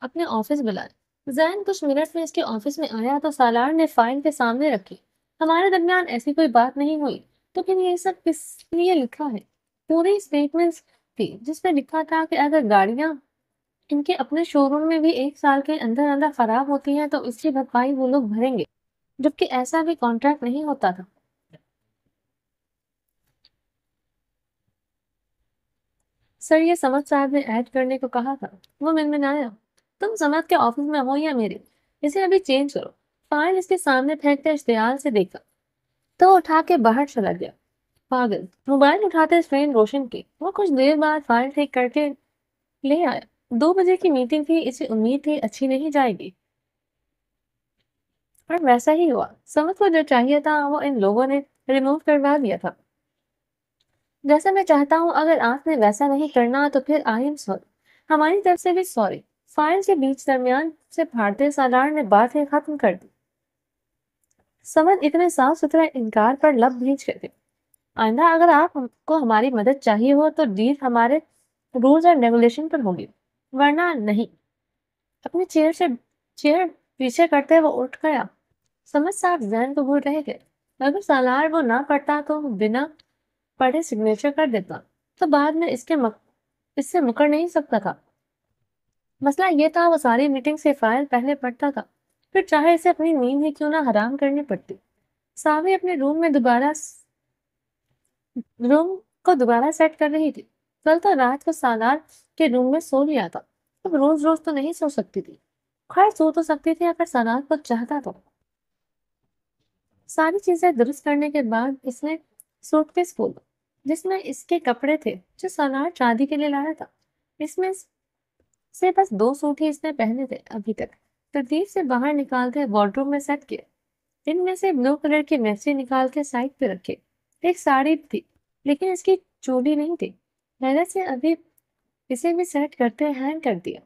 اپنے آفس بلایا۔ زین کچھ منٹ میں اس کے آفس میں آیا تو سالار نے فائل کے سامنے رکھی۔ ہمارے درمیان ایسی کوئی بات نہیں ہوئی، تو پھر یہ سب کس لیے لکھا ہے؟ پوری اسٹیٹمنٹ تھی جس میں لکھا تھا کہ اگر گاڑیاں ان کے اپنے شو روم میں بھی 1 سال کے اندر خراب ہوتی ہیں تو اس کی بھرپائی وہ لوگ بھریں گے، جبکہ ایسا بھی کانٹریکٹ نہیں ہوتا تھا۔ سر، یہ سمجھ صاحب نے ایڈ کرنے کو کہا تھا۔ وہ منمنایا۔ تم سمجھ کے آفس میں ہو یا میرے؟ اسے ابھی چینج کرو۔ فائل اس کے سامنے پھینکتے اشتعال سے دیکھا تو اٹھا کے باہر چلا گیا۔ پاگل! موبائل اٹھاتے اسکرین روشن کی۔ وہ کچھ دیر بعد فائل ٹھیک کر کے لے آیا۔ 2 بجے کی میٹنگ تھی، اسے امید تھی اچھی نہیں جائے گی، اور ویسا ہی ہوا۔ سمجھ کو جو چاہیے تھا وہ ان لوگوں نے ریموو کروا دیا تھا۔ جیسا میں چاہتا ہوں، اگر آپ نے ویسا نہیں کرنا تو پھر آئی ایم سوری، ہماری طرف سے بھی سوری۔ فائل کے بیچ درمیان سے پھاڑتے سالار نے باتیں ختم کر دی۔ سمجھ اتنے صاف ستھرے انکار پر لب بھیج گئے تھے۔ آئندہ اگر آپ کو ہماری مدد چاہیے ہو تو ڈیل ہمارے رولز اور ریگولیشن پر ہوگی، ورنہ نہیں۔ اپنی چیئر پیچھے کرتے وہ اٹھ گیا۔ سمجھ صاحب ذہن کو بھول رہے تھے۔ اگر سالار وہ نہ پڑھتا تو بنا پڑھے سگنیچر کر دیتا تو بعد میں اس سے مکر نہیں سکتا تھا۔ مسئلہ یہ تھا وہ ساری میٹنگ سے فائل پہلے پڑھتا تھا، پھر چاہے اسے اپنی نیند ہی کیوں نہ حرام کرنی پڑتی۔ ساوی اپنے روم کو دوبارہ سیٹ کر رہی تھی۔ کل تو رات کو سالار کے روم میں سو لیا تھا، اب روز روز تو نہیں سو سکتی تھی۔ خیر سو تو سکتی تھی اگر سالار کو چاہتا تو۔ ساری چیزیں درست کرنے کے بعد اس نے سوٹ کیس کھولا جس میں اس کے کپڑے تھے جو سالار شادی کے لیے لایا تھا۔ اس میں سے بس 2 سوٹ ہی اس نے پہنے تھے ابھی تک۔ ترتیب سے باہر نکال کے وارڈروب میں سیٹ کیے۔ ان میں سے بلو کلر کی میکسی نکال کے سائڈ پہ رکھے۔ ایک ساڑی تھی لیکن اس کی چوڑی نہیں تھی، حیرت سے ابھی اسے بھی سیٹ کرتے ہینگ کر دیا۔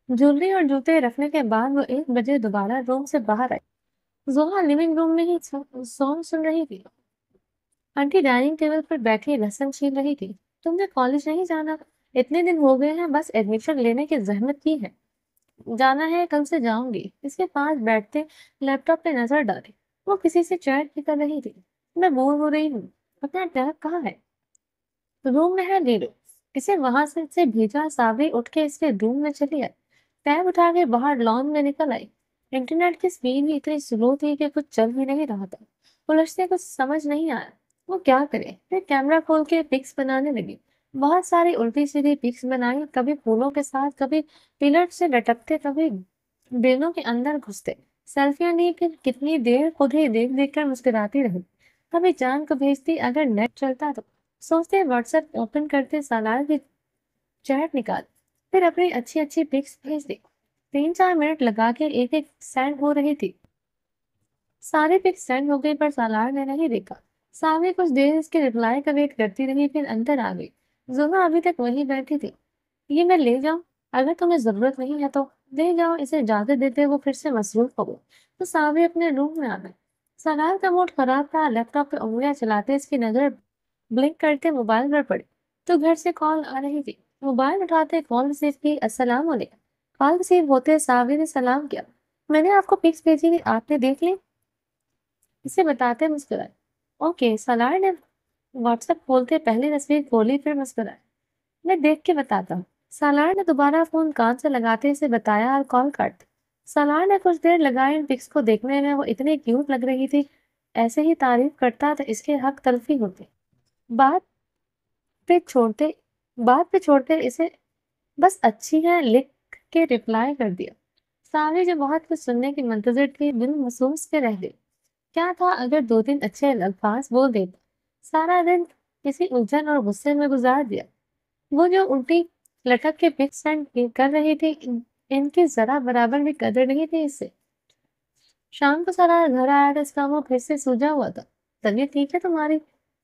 جولری اور جوتے رکھنے کے بعد وہ 1 بجے دوبارہ روم سے باہر آئی۔ زوہا لیونگ روم میں ہی سونگ سن رہی تھی۔ آنٹی ڈائننگ ٹیبل پر بیٹھی لہسن چھیل رہی تھی۔ تم نے کالج نہیں جانا؟ اتنے دن ہو گئے ہیں، بس ایڈمیشن لینے کی زحمت کی ہے۔ جانا ہے، کل سے جاؤں گی۔ اس کے پاس بیٹھتے لیپ ٹاپ پہ نظر ڈالی۔ وہ کسی سے چیٹ بھی کر رہی تھی۔ میں بور ہو رہی ہوں۔ اپنا ٹیب کہاں ہے؟ روم میں ہے، لے لو۔ اسے وہاں سے بھیجا۔ ساوی اٹھ کے اس کے روم میں چلی آئی۔ ٹیب اٹھا کے باہر لان میں نکل آئی۔ انٹرنیٹ کی سپیڈ بھی اتنی سلو تھی کہ کچھ چل ہی نہیں رہا تھا۔ الجھتے کچھ سمجھ نہیں آیا وہ کیا کرے۔ پھر کیمرہ کھول کے پکس بنانے لگی۔ بہت ساری الٹی سیدھی پکس بنائی، کبھی پھولوں کے ساتھ، کبھی پلر سے لٹکتے، کبھی بیلوں کے اندر گھستے۔ سیلفیاں لی، پھر کتنی دیر خود ہی دیکھ کر مسکراتی رہی۔ کبھی جان کو بھیجتی اگر نیٹ چلتا تو۔ سوچتے واٹس ایپ اوپن کرتے، سالار کی چیٹ نکال، پھر اپنی اچھی پکس بھیج دی۔ 3-4 منٹ لگا کے ایک سینڈ ہو رہی تھی۔ سارے پکس سینڈ ہو گئی پر سالار نے نہیں دیکھا۔ ساوی کچھ دیر اس کے رپلائی کا ویٹ کرتی رہی، پھر اندر آ گئی۔ زوہا ابھی تک وہیں بیٹھی تھی۔ یہ میں لے جاؤں؟ اگر تمہیں ضرورت نہیں ہے تو لے جاؤ، اسے اجازت دیتے وہ پھر سے مصروف ہو گئی تو ساوی اپنے روم میں آ گئی۔ سالار کا موڈ خراب تھا۔ لیپ ٹاپ پہ انگلیاں چلاتے اس کی نظر بلنک کرتے موبائل پر پڑی تو گھر سے کال آ رہی تھی۔ موبائل اٹھاتے کال ریسیو کی۔ السلام علیکم۔ کال ریسیو ہوتے ساوی نے سلام کیا۔ میں نے آپ کو پکس بھیجی تھی، آپ نے دیکھ لی؟ اسے بتاتے مسکرائے۔ اوکے۔ سالار نے واٹس ایپ کھولتے پہلی تصویر کھولی، پھر مسکرائے۔ میں دیکھ کے بتاتا ہوں۔ سالار نے دوبارہ فون کان سے لگاتے اسے بتایا اور کال کاٹ دی۔ سالار نے کچھ دیر لگائی ان پکس کو دیکھنے میں۔ وہ اتنی کیوٹ لگ رہی تھی، ایسے ہی تعریف کرتا تو اس کے حق تلفی ہوتی۔ بات پہ چھوڑتے اسے بس اچھی ہے لکھ کے رپلائی کر دیا۔ ساوی جو بہت کچھ سننے کی منتظر تھی، دل محسوس کے رہ گئی۔ کیا تھا اگر 2 دن اچھے الفاظ بول دیتا؟ سارا دن کسی الجھن اور غصے میں گزار دیا۔ وہ جو الٹی لٹک کے پک سینڈ کر رہی تھی، ان کی ذرا برابر بھی قدر نہیں تھی اس سے۔ شام کو سارا گھر آیا تو اس کا منہ پھر سے سوجا ہوا تھا۔ طبیعت ٹھیک ہے تمہاری؟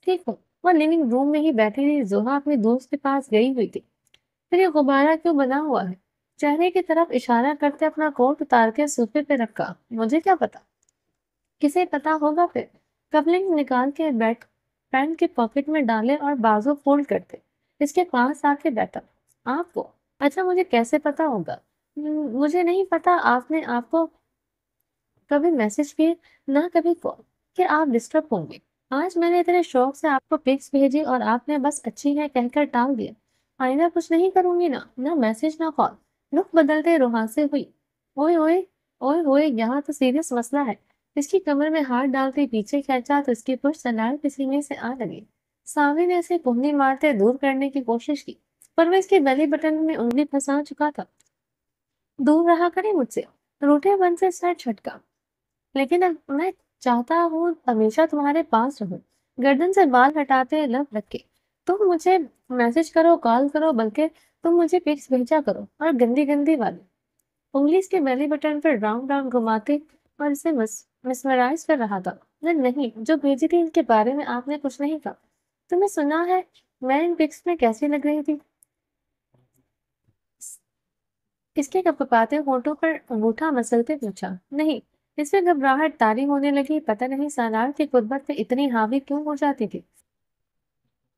ٹھیک ہو؟ وہ لیونگ روم میں ہی بیٹھی تھی، زوہا اپنے دوست کے پاس گئی ہوئی تھی۔ پھر یہ غبارہ کیوں بنا ہوا ہے؟ چہرے کی طرف اشارہ کرتے اپنا کوٹ اتار کے صوفے پہ رکھا۔ مجھے کیا پتا، کسے پتا ہوگا پھر۔ کپلنگ نکال کے بیٹ پینٹ کے پاکٹ میں ڈالے اور بازو فولڈ کرتے اس کے پاس آ کے بیٹھا۔ آپ کو؟ اچھا مجھے کیسے پتا ہوگا؟ مجھے نہیں پتا آپ نے آپ کو کبھی میسج کیے، نہ کبھی کال کہ آپ ڈسٹرب ہوں گے۔ آج میں نے اتنے شوق سے آپ کو پکس بھیجی اور آپ نے بس اچھی ہے کہہ کر ٹال دیا۔ آئندہ کچھ نہیں کروں گی، نہ میسج نہ کال۔ رخ بدلتے روحان سے ہوئی۔ اوئے ہوئے اوئے ہوئے، یہاں تو سیریس مسئلہ ہے۔ اس کی کمر میں ہاتھ ڈالتے پیچھے کھینچا تو اس کی پشت سنال کے سینے سے آ لگی۔ ساوی نے اسے کہنی مارتے دور کرنے کی کوشش کی، پر وہ اس کے بیلی بٹن میں انگلی پھنسا چکا تھا۔ دور رہا کرے مجھ سے، روٹے بن سے سر چھٹکا۔ لیکن اب میں چاہتا ہوں ہمیشہ تمہارے پاس رہوں۔ گردن سے بال ہٹاتے لب رکھ کے، تم مجھے میسج کرو، کال کرو، بلکہ تم مجھے پکس بھیجا کرو، اور گندی گندی والی۔ انگلی اس کے بیلی بٹن پر راؤنڈ راؤنڈ گھماتے اور اسے مسمرائز کر رہا تھا۔ نہیں، جو بھیجی تھی ان کے بارے میں آپ نے کچھ نہیں کہا۔ تمہیں سنا ہے میں ان پکس میں کیسی لگ رہی تھی؟ اس کے کپکپاتے ہونٹوں پر انگوٹھا مسلتے پوچھا۔ نہیں۔ اس میں گھبراہٹ طاری ہونے لگی، پتہ نہیں سالار کی قربت پہ اتنی حاوی کیوں ہو جاتی تھی۔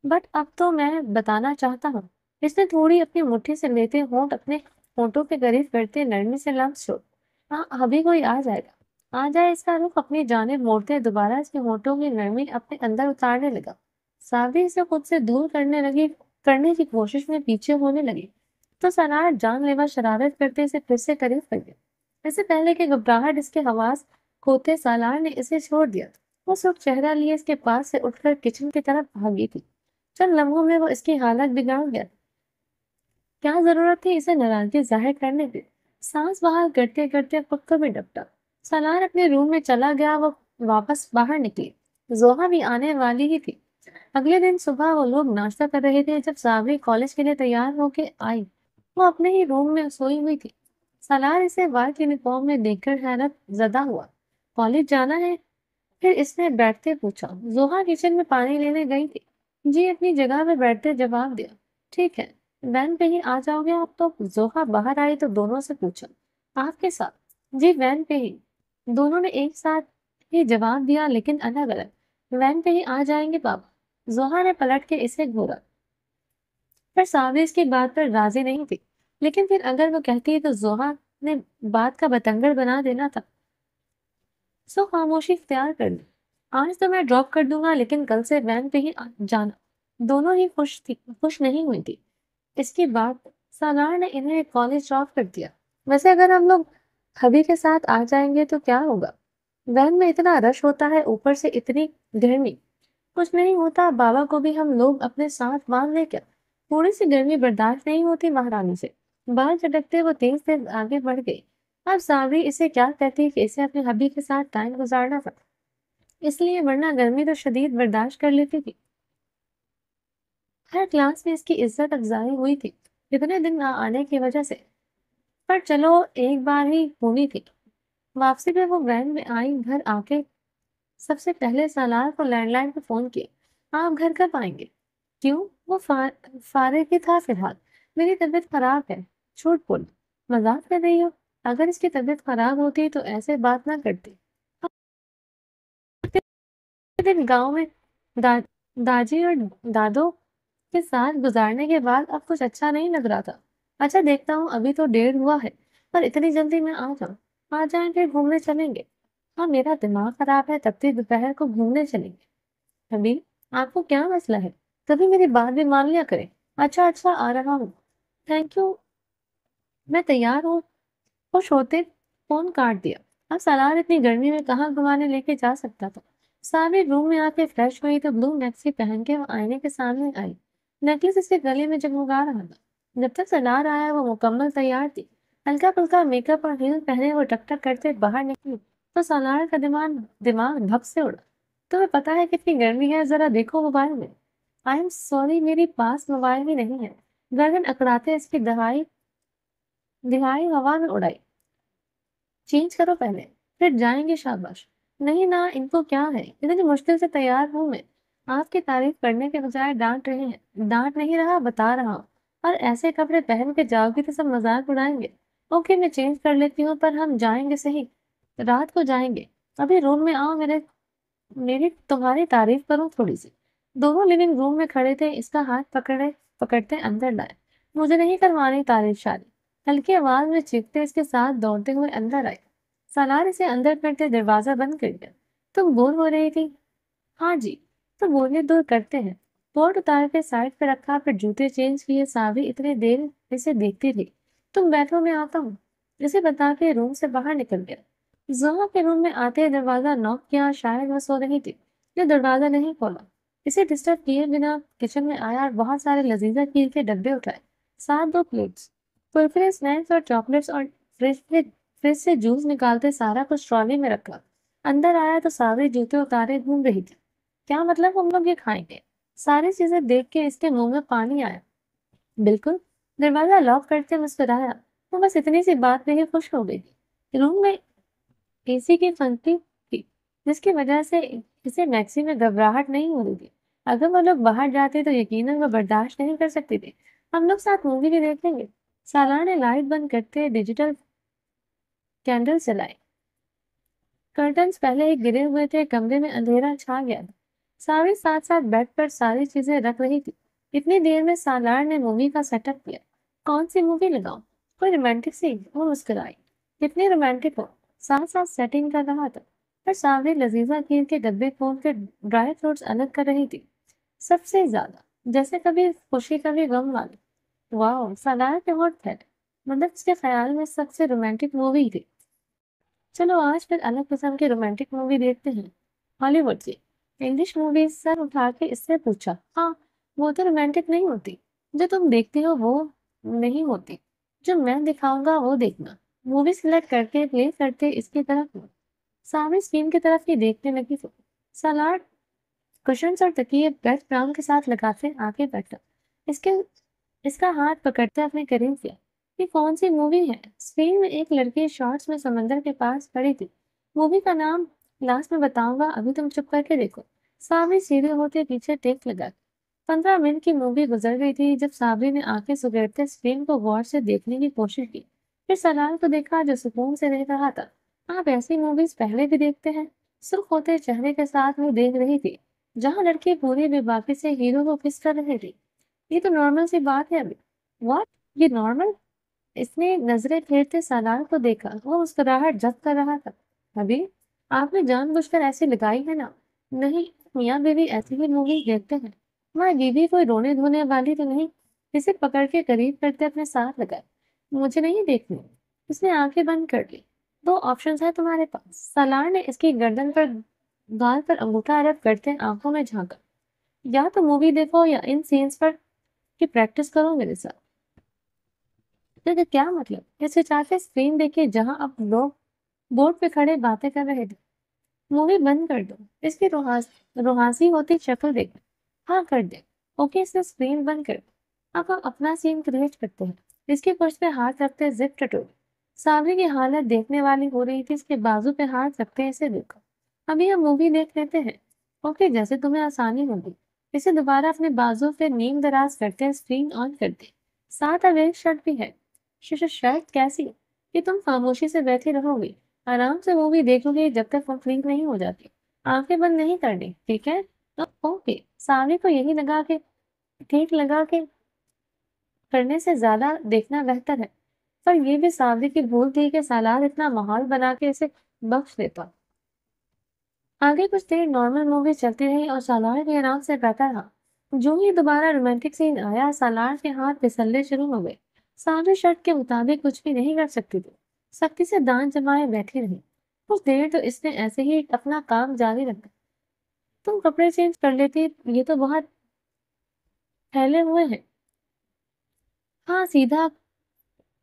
بٹ اب تو میں بتانا چاہتا ہوں۔ اس نے تھوڑی اپنی مٹھی سے لیتے ہونٹ اپنے ہونٹوں کے قریب کرتے نرمی سے لفظ چھوڑ۔ ہاں ابھی کوئی آ جائے گا۔ آ جائے، اس کا رخ اپنی جانب موڑتے دوبارہ اس کے ہونٹوں کی نرمی اپنے اندر اتارنے لگا۔ ساوی اسے خود سے دور کرنے کی کوشش میں پیچھے ہونے لگی تو سالار جان لیوا شرارت کرتے اسے پھر سے قریب کر گیا۔ اس سے پہلے کہ گھبراہٹ اس کے حواس کھوتے سالار نے اسے چھوڑ دیا۔ وہ سرخ چہرہ لیے اس کے پاس سے اٹھ کر کچن کی طرف بھاگی تھی۔ چند لمحوں میں وہ اس کی حالت بگاڑ گیا۔ کیا ضرورت تھی اسے ناراضگی ظاہر کرنے کی؟ سانس باہر کرتے کرتے خود کو بھی ڈپٹا۔ سالار اپنے روم میں چلا گیا، وہ واپس باہر نکلی۔ زوہا بھی آنے والی ہی تھی۔ اگلے دن صبح وہ لوگ ناشتہ کر رہے تھے جب ساوی کالج کے لیے تیار ہو کے آئی۔ وہ اپنے ہی روم میں سوئی ہوئی تھی۔ سالار اسے وائٹ یونیفارم میں دیکھ کر حیرت زدہ ہوا۔ کالج جانا ہے؟ پھر اس نے بیٹھتے پوچھا۔ زوہا کچن میں پانی لینے گئی تھی۔ جی، اپنی جگہ پہ بیٹھتے جواب دیا۔ ٹھیک ہے، وین پہ ہی آ جاؤ گے آپ تو؟ زوہا باہر آئی تو دونوں سے پوچھا۔ آپ کے ساتھ؟ جی وین پہ ہی۔ دونوں نے ایک ساتھ ہی جواب دیا لیکن الگ الگ۔ وین پہ ہی آ جائیں گے پاپا۔ زوہا نے پلٹ کے اسے گھورا، پر ساوی اس کی بات پر راضی نہیں تھی۔ لیکن پھر اگر وہ کہتی تو زوہا نے بات کا بتنگڑ بنا دینا تھا، سو خاموشی اختیار کر لی۔ آج تو میں ڈراپ کر دوں گا لیکن کل سے وین پہ ہی جانا۔ دونوں ہی خوش نہیں ہوئی تھی اس کی بات۔ سالار نے انہیں کالج ڈراپ کر دیا۔ ویسے اگر ہم لوگ ہبی کے ساتھ آ جائیں گے تو کیا ہوگا؟ وین میں اتنا رش ہوتا ہے، اوپر سے اتنی گرمی۔ کچھ نہیں ہوتا، بابا کو بھی ہم لوگ اپنے ساتھ مان لیں کیا؟ تھوڑی سی گرمی برداشت نہیں ہوتی مہارانی سے؟ بال چٹکتے وہ تیز تیز آگے بڑھ گئی۔ اب ساوی اسے کیا کہتی کہ اسے اپنے ہبی کے ساتھ ٹائم گزارنا تھا، اس لیے، ورنہ گرمی تو شدید برداشت کر لیتی تھی۔ ہر کلاس میں اس کی عزت افزائی ہوئی تھی اتنے دن نہ آنے کی وجہ سے، پر چلو ایک بار ہی ہونی تھی۔ واپسی پہ وہ وین میں آئی، گھر آ کے سب سے پہلے سالار کو لینڈ لائن پہ فون کیا۔ آپ گھر کب آئیں گے؟ کیوں؟ وہ فارغ ہی تھا فی الحال۔ میری طبیعت خراب ہے۔ جھوٹ بول، مذاق کر رہی ہو؟ اگر اس کی طبیعت خراب ہوتی تو ایسے بات نہ کرتی۔ دن گاؤں میں داجی اور دادو کے ساتھ گزارنے کے بعد اب کچھ اچھا نہیں لگ رہا تھا۔ اچھا دیکھتا ہوں، ابھی تو 1:30 ہوا ہے، پر اتنی جلدی میں آ جاؤں؟ آ جائیں پھر گھومنے چلیں گے۔ ہاں میرا دماغ خراب ہے، تب تک دوپہر کو گھومنے چلیں گے۔ ابھی آپ کو کیا مسئلہ ہے؟ کبھی میری بات بھی مان لیا کریں۔ اچھا اچھا، آ رہا ہوں۔ تھینک یو، میں تیار ہوں۔ خوش ہوتے فون کاٹ دیا۔ اب سالار اتنی گرمی میں کہاں گھمانے لے کے جا سکتا تھا؟ ساوی روم میں آ کے فریش ہوئی تو بلو میکسی پہن کے وہ آئینے کے سامنے آئی۔ نیکلس اس کے گلے میں جگمگا رہا تھا۔ جب تک سالار آیا وہ مکمل تیار تھی۔ ہلکا پھلکا میک اپ اور ہیل پہنے وہ ٹک ٹک کرتے باہر نکلی۔ تو سالار کا دماغ دھک سے اڑا۔ تمہیں پتا ہے کتنی گرمی ہے؟ ذرا دیکھو موبائل میں۔ آئی ایم سوری، میری پاس موبائل ہی نہیں ہے۔ گردن اکڑاتے اس کی دہائی ہوا میں اڑائی۔ چینج کرو پہلے، پھر جائیں گے شاباش۔ نہیں نا، ان کو کیا ہے؟ اتنی مشکل سے تیار ہوں میں، آپ کی تعریف کرنے کے بجائے ڈانٹ رہے ہیں۔ ڈانٹ نہیں رہا، بتا رہا ہوں۔ اور ایسے کپڑے پہن کے جاؤ گی تو سب مذاق اڑائیں گے۔ اوکے، میں چینج کر لیتی ہوں، پر ہم جائیں گے صحیح، رات کو جائیں گے۔ ابھی روم میں آؤ، میری تمہاری تعریف کروں تھوڑی سی۔ دونوں لیونگ روم میں کھڑے تھے، اس کا ہاتھ پکڑتے اندر لائے۔ مجھے نہیں کروانی تعریف شادی، ہلکی آواز میں چیختے اس کے ساتھ دوڑتے ہوئے اندر آئے۔ سالار اسے اندر کرتے دروازہ بند کر دیا۔ تم بور ہو رہی تھی؟ ہاں جی۔ تو بولیے، دور کرتے ہیں۔ بورڈ اتار کے سائڈ پہ رکھا، پھر جوتے چینج کیے۔ ساوری اتنی دیر اسے دیکھتی تھی۔ تم بیٹھو، میں آتا ہوں، اسے بتا کے روم سے باہر نکل گیا۔ زوہا کے روم میں آتے دروازہ نوک کیا، شاید وہ سو رہی تھی۔ نے دروازہ نہیں کھولا، اسے ڈسٹرب کیے بنا کچن میں آیا اور بہت سارے لذیذہ کھیر کے ڈبے اٹھائے، ساتھ 2 پلیٹس، کرکرے، اسنیکس اور چاکلیٹس، اور فریج سے جوس نکالتے سارا کچھ ٹرالی میں رکھا۔ اندر آیا تو ساوری جوتے اتارے گھوم رہی تھی۔ کیا مطلب ہم لوگ یہ کھائیں گے؟ ساری چیزیں دیکھ کے اس کے منہ میں پانی آیا۔ بالکل، دروازہ لاک کرتے مسکرایا۔ وہ بس اتنی سی بات میں ہی خوش ہو گئی تھی۔ روم میں اے سی کی پنکھتی تھی، جس کی وجہ سے اسے میکسی میں گھبراہٹ نہیں ہو رہی تھی۔ اگر وہ لوگ باہر جاتے تو یقیناً وہ برداشت نہیں کر سکتی تھی۔ ہم لوگ ساتھ مووی بھی دیکھیں گے۔ سالار نے لائٹ بند کرتے ڈیجیٹل کینڈل جلائے۔ کرٹنز پہلے ہی گرے ہوئے تھے، کمرے میں اندھیرا چھا گیا تھا۔ ساوری ساتھ ساتھ بیڈ پر ساری چیزیں رکھ رہی تھی۔ اتنی دیر میں سالار نے مووی کا سیٹ اپ کیا۔ کون سی مووی لگاؤں؟ کوئی رومانٹک سی؟ وہ مسکرائی۔ کتنی رومانٹک ہو؟ ساتھ ساتھ سیٹنگ کر رہا تھا، پر ساوری لذیذہ کھیر کے ڈبے کھول کے ڈرائی فروٹس الگ کر رہی تھی، سب سے زیادہ، جیسے کبھی خوشی کبھی غم والی۔ واو، سالار کے ہونٹ تھے، مطلب اس کے خیال میں سب سے رومانٹک مووی تھی۔ چلو آج پھر الگ قسم کی رومانٹک مووی دیکھتے ہیں، ہالی ووڈ کی۔ English movies? سر اٹھا کے اس سے پوچھا۔ ہاں، وہ تو رومانٹک نہیں ہوتی، جو تم دیکھتی ہو وہ نہیں ہوتی، جو میں دکھاؤں گا وہ دیکھنا۔ مووی سلیکٹ کرتے پلے کرتے اس کی طرف سامنے اسکرین کی طرف ہی دیکھنے لگی تھی۔ سالار کشنز اور تکیے بیک گراؤنڈ کے ساتھ لگاتے آگے بیٹھا، اس کا ہاتھ پکڑتے اپنے قریب کیا۔ یہ کون سی مووی ہے؟ اسکرین میں ایک لڑکی شارٹس میں سمندر کے پاس کھڑی تھی۔ مووی کا نام لاسٹ میں بتاؤں گا، ابھی تم چپ کر کے دیکھو۔ سامنے سیدھے ہوتے پیچھے ٹیک لگا۔ 15 منٹ کی مووی گزر گئی تھی جب صابری نے آنکھیں سگیڑتے اسکرین کو غور سے دیکھنے کی کوشش کی، پھر سالار کو دیکھا جو سکون سے رہ رہا تھا۔ آپ ایسی موویز پہلے بھی دیکھتے ہیں؟ سرخ ہوتے چہرے کے ساتھ وہ دیکھ رہی تھی، جہاں لڑکی پوری بے باکی سے ہیرو کو کس کر رہی تھی۔ یہ تو نارمل سی بات ہے ابھی۔ واٹ؟ یہ نارمل؟ اس نے نظریں پھیرتے سالار کو دیکھا، وہ مسکراہٹ جب کر رہا تھا۔ ابھی آپ نے جان بوجھ کر ایسی لگائی ہے نا؟ نہیں، میاں بیوی ایسی ہی مووی دیکھتے ہیں۔ ہماری بیوی کوئی رونے دھونے والی تو نہیں؟ اسے پکڑ کے قریب کرتے اپنے ساتھ لگائے۔ مجھے نہیں دیکھنی۔ اس نے آنکھیں بند کر لی۔ 2 آپشنز ہیں تمہارے پاس۔ سالار نے اس کی گردن پر گال پر انگوٹھا رب کرتے آنکھوں میں جھانکا۔ یا تو مووی دیکھو یا ان سینس پر کی پریکٹس کرو میرے ساتھ۔ کیا مطلب؟ اس چاہتے اسکرین دیکھیے جہاں اب لوگ بورڈ پہ کھڑے باتیں کر رہے تھے۔ مووی بند کر دو، اس کی روحانسی ہوتی شکل دیکھ۔ ہاں کر دے۔ اوکے، اس نے اسکرین بند کر دی۔ اب ہم اپنا سین کریٹ کرتے ہیں۔ اس کی پشت پہ ہاتھ رکھتے زپ ٹٹو۔ ساوری کی حالت دیکھنے والی ہو رہی تھی، اس کے بازو پہ ہاتھ رکھتے اسے دیکھا۔ ابھی ہم مووی دیکھ لیتے ہیں۔ اوکے، جیسے تمہیں آسانی ہوگی۔ اسے دوبارہ اپنے بازو پہ نیم دراز کرتے اسکرین آن کر دی۔ ساتھ اب ایک شرط بھی ہے۔ شرط کیسی؟ کہ تم خاموشی سے بیٹھی رہو گی، آرام سے مووی دیکھو گی جب تک کمپلیٹ نہیں ہو جاتی، آنکھیں بند نہیں کرنی، ٹھیک ہے؟ اوکے۔ ساوری کو یہی لگا کہ ٹھیک لگا کہ کرنے سے زیادہ دیکھنا بہتر ہے، پر یہ بھی ساوری کی بھول تھی کہ سالار اتنا ماحول بنا کے اسے بخش دیتا۔ آگے کچھ دیر نارمل مووی چلتی رہی اور سالار بھی آرام سے بیٹھا رہا۔ جو ہی دوبارہ رومانٹک سین آیا، سالار کے ہاتھ پھسلنے شروع ہو گئے۔ ساوری شرط کے مطابق کچھ بھی نہیں کر سکتی تھی، سختی سے دانت جمائے بیٹھی رہی۔ کچھ دیر تو اس نے ایسے ہی اپنا کام جاری رکھا۔ تم کپڑے چینج کر لیتی، یہ تو بہت پھیلے ہوئے ہیں۔ ہاں، سیدھا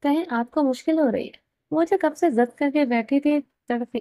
کہیں آپ کو مشکل ہو رہی ہے؟ مجھے کب سے ضد کر کے بیٹھی تھی، تڑپی۔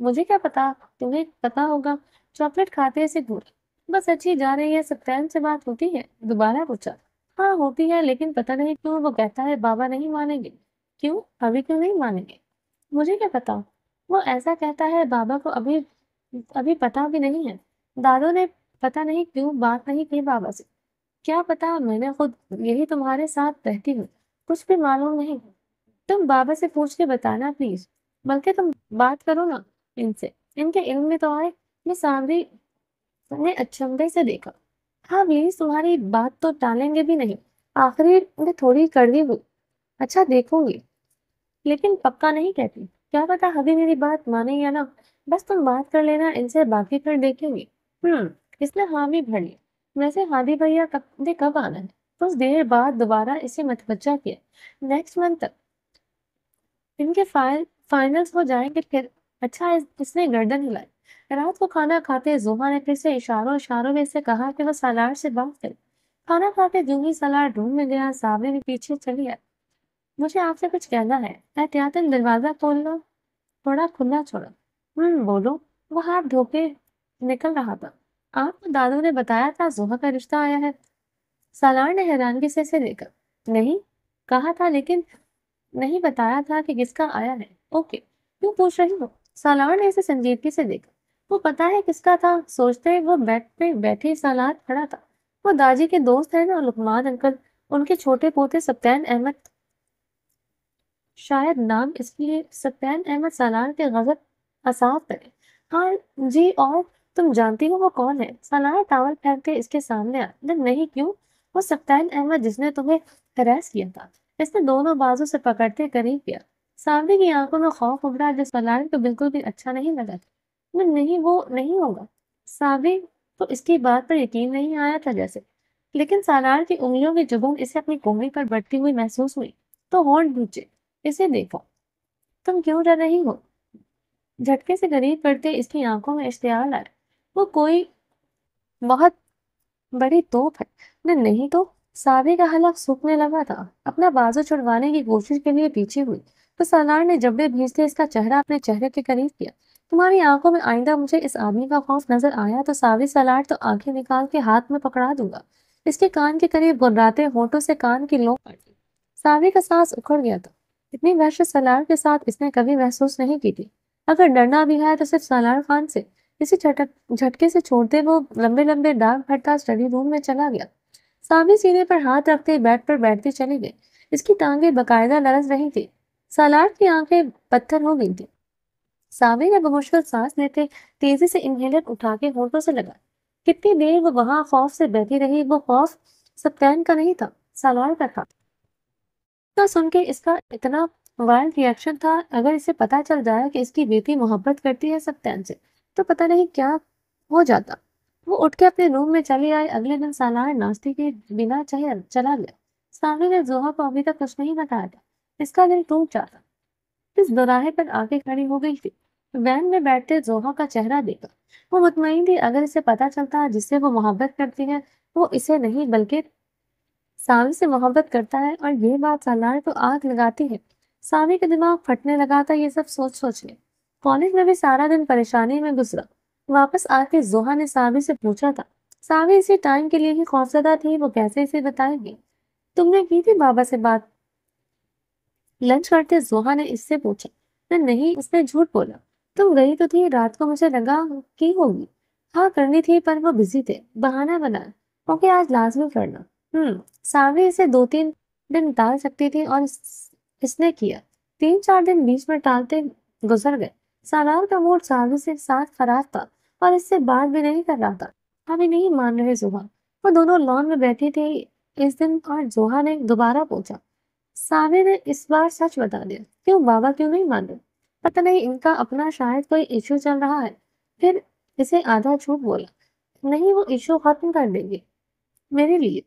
مجھے کیا پتا، تمہیں پتا ہوگا۔ چاکلیٹ کھاتے سے گھورا۔ بس اچھی جا رہی ہے، سفین سے بات ہوتی ہے؟ دوبارہ پوچھا۔ ہاں ہوتی ہے، لیکن پتہ نہیں کیوں وہ کہتا ہے بابا نہیں مانیں گے۔ کیوں؟ ابھی کیوں نہیں مانیں گے؟ مجھے کیا پتا، وہ ایسا کہتا ہے۔ بابا کو ابھی ابھی پتا بھی نہیں ہے۔ دادو نے پتا نہیں کیوں بات نہیں کی بابا سے۔ کیا پتا، میں نے خود یہی تمہارے ساتھ رہتی ہوں، کچھ بھی معلوم نہیں۔ تم بابا سے پوچھ کے بتانا پلیز، بلکہ تم بات کرو نا ان سے، ان کے علم میں تو آئے۔ یہ سامری نے اچنبے سے دیکھا۔ ہاں پلیز، تمہاری بات تو ٹالیں گے بھی نہیں۔ آخری میں تھوڑی کڑوی ہوئی۔ اچھا دیکھوں گی، لیکن پکا نہیں کہتی۔ کیا پتا ابھی میری بات مانے یا نہ، بس تم بات کر لینا ان سے، باقی پھر دیکھیں گے۔ اس نے ہاں بھی بھر لی۔ ویسے ہادی بھیا نے کب آنا ہے؟ کچھ دیر بعد دوبارہ اسے متوجہ کیا۔ نیکسٹ منتھ تک ان کے فائنلز ہو جائیں گے پھر۔ اچھا، اس نے گردن ہلائی۔ رات کو کھانا کھاتے زوہا نے پھر سے اشاروں میں سے کہا کہ وہ سالار سے بات کرے۔ کھانا کھاتے جو ہی سالار روم میں گیا، سامنے بھی پیچھے چلی آئی۔ مجھے آپ سے کچھ کہنا ہے۔ احتیاطاً دروازہ کھول لو، تھوڑا کھلا چھوڑا۔ بولو۔ وہ ہاتھ دھو کے نکل رہا تھا۔ آپ کو دادو نے بتایا تھا زوہا کا رشتہ آیا ہے؟ سالار نے حیرانگی سے اسے دیکھا۔ نہیں کہا تھا، لیکن نہیں بتایا تھا کہ کس کا آیا ہے۔ اوکے، کیوں پوچھ رہی ہو؟ سالار نے اسے سنجیدگی سے دیکھا۔ وہ پتا ہے کس کا تھا؟ سوچتے وہ بیڈ پہ بیٹھی سالار کھڑا تھا۔ وہ داجی کے دوست ہیں نا، لقمان انکل، ان کے چھوٹے پوتے سفین احمد۔ شاید نام اس لیے سفین احمد سالار کے غضب اصاف کرے۔ ہاں جی، اور تم جانتی ہو وہ کون ہے؟ سالار ٹاول پھینک کے اس کے سامنے آیا۔ نہیں، کیوں؟ وہ سفین احمد جس نے تمہیں ہراس کیا تھا۔ اس نے دونوں بازو سے پکڑتے قریب کیا۔ سامنے کی آنکھوں میں خوف ابھرا جو سالار کو بالکل بھی اچھا نہیں لگا تھا۔ نہیں، وہ نہیں ہوگا۔ سامنے تو اس کی بات پر یقین نہیں آیا تھا جیسے، لیکن سالار کی انگلیوں کی چبھن اسے اپنی کونگی پر بڑھتی ہوئی محسوس ہوئی۔ تو ہونٹ بھونچے۔ اسے دیکھو۔ تم کیوں ڈر رہی ہو؟ جھٹکے سے قریب کرتے اس کی آنکھوں میں اشتعال آیا۔ وہ کوئی بہت بڑی توپ ہے۔ نہیں تو۔ سابی کا حلق سوکھنے لگا تھا۔ اپنا بازو چھڑوانے کی کوشش کے لیے پیچھے ہوئی تو سالار نے جبڑے بھیجتے اس کا چہرہ اپنے چہرے کے قریب کیا۔ تمہاری آنکھوں میں آئندہ مجھے اس آدمی کا خوف نظر آیا تو سابی سالار تو آنکھیں نکال کے ہاتھ میں پکڑا دوں گا۔ اس کے کان کے قریب گنراتے ہونٹوں سے کان کی لو کاٹی۔ سابی کا سانس اکھڑ گیا تھا۔ اتنی وحشت سالار کے ساتھ اس نے کبھی محسوس نہیں کی تھی۔ اگر ڈرنا بھی ہے تو صرف سالار خان سے۔ اسے جھٹکے سے چھوڑتے وہ لمبے لمبے ڈاک بھرتا اسٹڈی روم میں چلا گیا۔ سامنے سینے پر ہاتھ رکھتے بیڈ پر بیٹھتے چلی گئی۔ اس کی ٹانگیں باقاعدہ لرز رہی تھی۔ سالار کی آنکھیں پتھر ہو گئی تھی۔ سامنے نے بمشکل سانس لیتے تیزی سے انہیلر اٹھا کے ہونٹوں سے لگا۔ کتنی دیر وہ وہاں خوف سے بیٹھی رہی۔ وہ خوف سفین کا نہیں تھا، سالار کا تھا۔ سن کے اس کا اتنا وائلڈ ریئیکشن تھا۔ اگر اسے پتا چل جائے کہ اس کی بیٹی محبت کرتی ہے سفین سے تو پتہ نہیں کیا ہو جاتا۔ وہ اٹھ کے اپنے روم میں چلی آئی۔ اگلے دن سالار ناشتے کے بنا چلا گیا۔ سامنے نے زوہا کو ابھی تک کچھ نہیں بتایا تھا۔ اس کا دل ٹوٹ جاتا۔ اس دوراہے پر آ کے کھڑی ہو گئی تھی۔ وین میں بیٹھتے زوہا کا چہرہ دیکھا۔ وہ مطمئن تھی اگر اسے پتا چلتا جس سے وہ محبت کرتی ہے وہ اسے نہیں بلکہ سامی سے محبت کرتا ہے، اور یہ بات سالار کو آگ لگاتی ہے۔ سامی کا دماغ پھٹنے لگا تھا یہ سب سوچ کے۔ کالج میں بھی سارا دن پریشانی میں گزرا۔ واپس آ کے زوہا نے سامی سے پوچھا تھا۔ سامی اسی ٹائم کے لیے ہی خوفزدہ تھی، وہ کیسے اسے بتائے گی؟ تم نے کی تھی بابا سے بات؟ لنچ کرتے زوہا نے اس سے پوچھا۔ نہیں، اس نے جھوٹ بولا۔ تم گئی تو تھی، رات کو مجھے لگا کی ہوگی۔ ہاں کرنی تھی پر وہ بزی تھے، بہانہ بنایا۔ اوکے، آج لازمی کرنا۔ سامی اسے 2-3 دن ٹال سکتی تھی اور اس نے کیا۔ 3-4 دن بیچ میں ٹالتے گزر گئے۔ سالار کا موڈ سامی سے ساتھ خراب تھا اور اس سے بات بھی نہیں کر رہا تھا۔ ابھی نہیں مان رہے زوہا۔ وہ دونوں لان میں بیٹھی تھی اس دن اور زوہا نے دوبارہ پوچھا۔ سامی نے اس بار سچ بتا دیا۔ کیوں بابا کیوں نہیں مان رہے؟ پتہ نہیں، ان کا اپنا شاید کوئی ایشو چل رہا ہے۔ پھر اسے آدھا جھوٹ بولا۔ نہیں، وہ ایشو ختم کر دیں گے میرے لیے،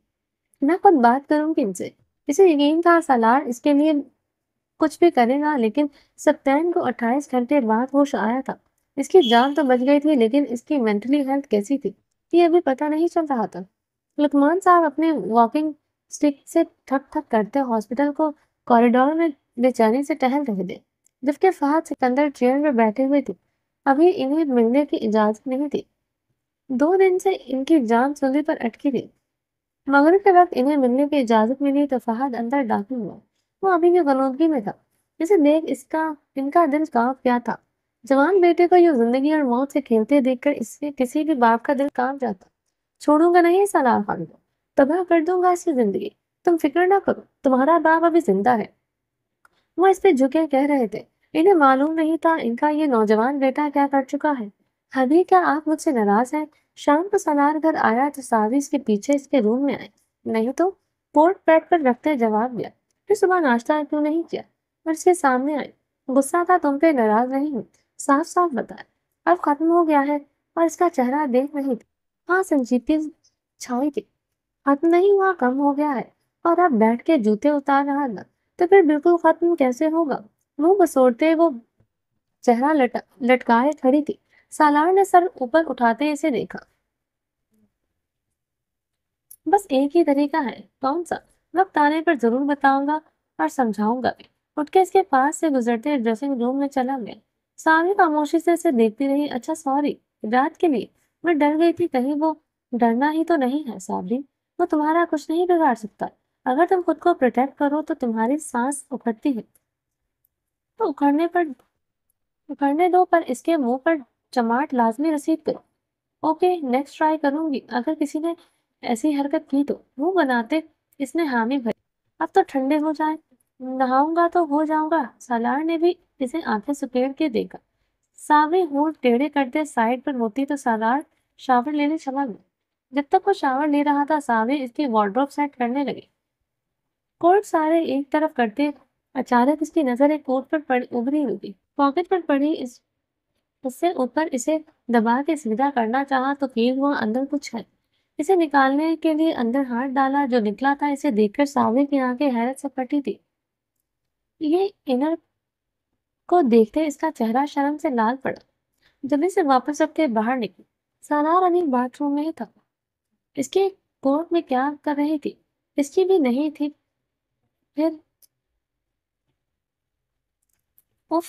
میں خود بات کروں گی ان سے۔ اسے یقین تھا سالار اس کے لیے کچھ بھی کرے گا، لیکن سفین کو 28 گھنٹے بعد ہوش آیا تھا۔ اس کی جان تو بچ گئی تھی، لیکن اس کی مینٹلی ہیلتھ کیسی تھی یہ ابھی پتہ نہیں چل رہا تھا۔ لقمان صاحب اپنے واکنگ سٹک سے ٹھک ٹھک کرتے ہاسپٹل کو کوریڈور میں بے چینی سے ٹہل رہے تھے، جبکہ فہد سکندر چیئر میں بیٹھے ہوئے تھے۔ ابھی انہیں ملنے کی اجازت نہیں تھی۔ 2 دن سے ان کی جان سولی پر اٹکی تھی۔ مغرب کے وقت انہیں ملنے کی اجازت ملی تو فہد اندر داخل ہوا۔ وہ ابھی بھی غنودگی میں تھا۔ اسے دیکھ ان کا دل کانپ گیا تھا۔ جوان بیٹے کو یوں زندگی اور موت سے کھیلتے دیکھ کر اس سے کسی بھی باپ کا دل کانپ جاتا۔ چھوڑوں گا نہیں سالار خان کو، تباہ کر دوں گا اس کی زندگی۔ تم فکر نہ کرو، تمہارا باپ ابھی زندہ ہے۔ وہ اس پہ جھکے کہہ رہے تھے۔ انہیں معلوم نہیں تھا ان کا یہ نوجوان بیٹا کیا کر چکا ہے۔ حبیب، کیا آپ مجھ سے ناراض ہیں؟ شام کو سالار گھر آیا تو ساوی اس کے پیچھے اس کے روم میں آئے۔ نہیں تو، پورٹ پیٹ پر رکھتے جواب دیا۔ پھر صبح ناشتہ کیوں نہیں کیا؟ اور اس کے سامنے آئے۔ غصہ تھا تم پہ، ناراض نہیں ہوں۔ صاف صاف بتایا۔ اب ختم ہو گیا ہے۔ اور اس کا چہرہ دیکھ نہیں تھا، ہاں سنجیدگی چھائی تھی۔ ختم نہیں ہوا، کم ہو گیا ہے۔ اور اب بیٹھ کے جوتے اتار رہا تھا تو پھر بالکل ختم کیسے ہوگا؟ منہ بسوڑتے وہ چہرہ لٹکائے کھڑی تھی۔ سالار نے سر اوپر اٹھاتے اسے دیکھا۔ بس ایک ہی طریقہ ہے۔ کون سا؟ وقت آنے پر ضرور بتاؤں گا اور سمجھاؤں گا بھی۔ اٹھ کے اس کے پاس سے گزرتے ڈریسنگ روم میں چلا گیا۔ ساوی خاموشی سے اسے دیکھتی رہی۔ اچھا سوری، رات کے لیے میں ڈر گئی تھی کہیں وہ ڈرنا ہی تو نہیں ہے صابری، وہ تمہارا کچھ نہیں بگاڑ سکتا۔ اگر تم خود کو پروٹیکٹ کرو تو تمہاری سانس اکھڑتی ہے تو اکھڑنے دو، پر اس کے منہ پر چماٹ لازمی رسید کرو۔ اوکے، نیکسٹ ٹرائی کروں گی۔ اگر کسی نے ایسی حرکت کی تو منہ بناتے اس نے حامی بھری۔ اب تو ٹھنڈے ہو جائیں، نہاؤں گا تو ہو جاؤں گا۔ سالار نے بھی اسے آنکھیں سپیڑ کے دیکھا۔ ساوی ہونٹ ٹیڑھے کرتے سائڈ پر ہوتی تو سالار شاور لینے چلا گیا۔ جب تک وہ شاور لے رہا تھا ساوی اس کی وارڈروب سیٹ کرنے لگے۔ کوٹ سارے ایک طرف کرتے اچانک اس کی نظر ایک کوٹ پر ابھری ہوئی پاکٹ پر پڑی۔ اس سے اوپر اسے دبا کے سیدھا کرنا چاہا تو فیل ہوا اندر کچھ ہے۔ اسے نکالنے کے لیے اندر ہاتھ ڈالا، جو نکلا تھا اسے دیکھ کر ساوی کی آنکھیں حیرت سے پھٹی تھی۔ یہ انر کو دیکھتے اس کا چہرہ شرم سے لال پڑا۔ جلدی سے واپس رکھ کے باہر نکلی۔ سالار ابھی باتھ روم میں تھا۔ اس کے کوٹ میں کیا کر رہی تھی؟ اس کی بھی نہیں تھی۔ پھر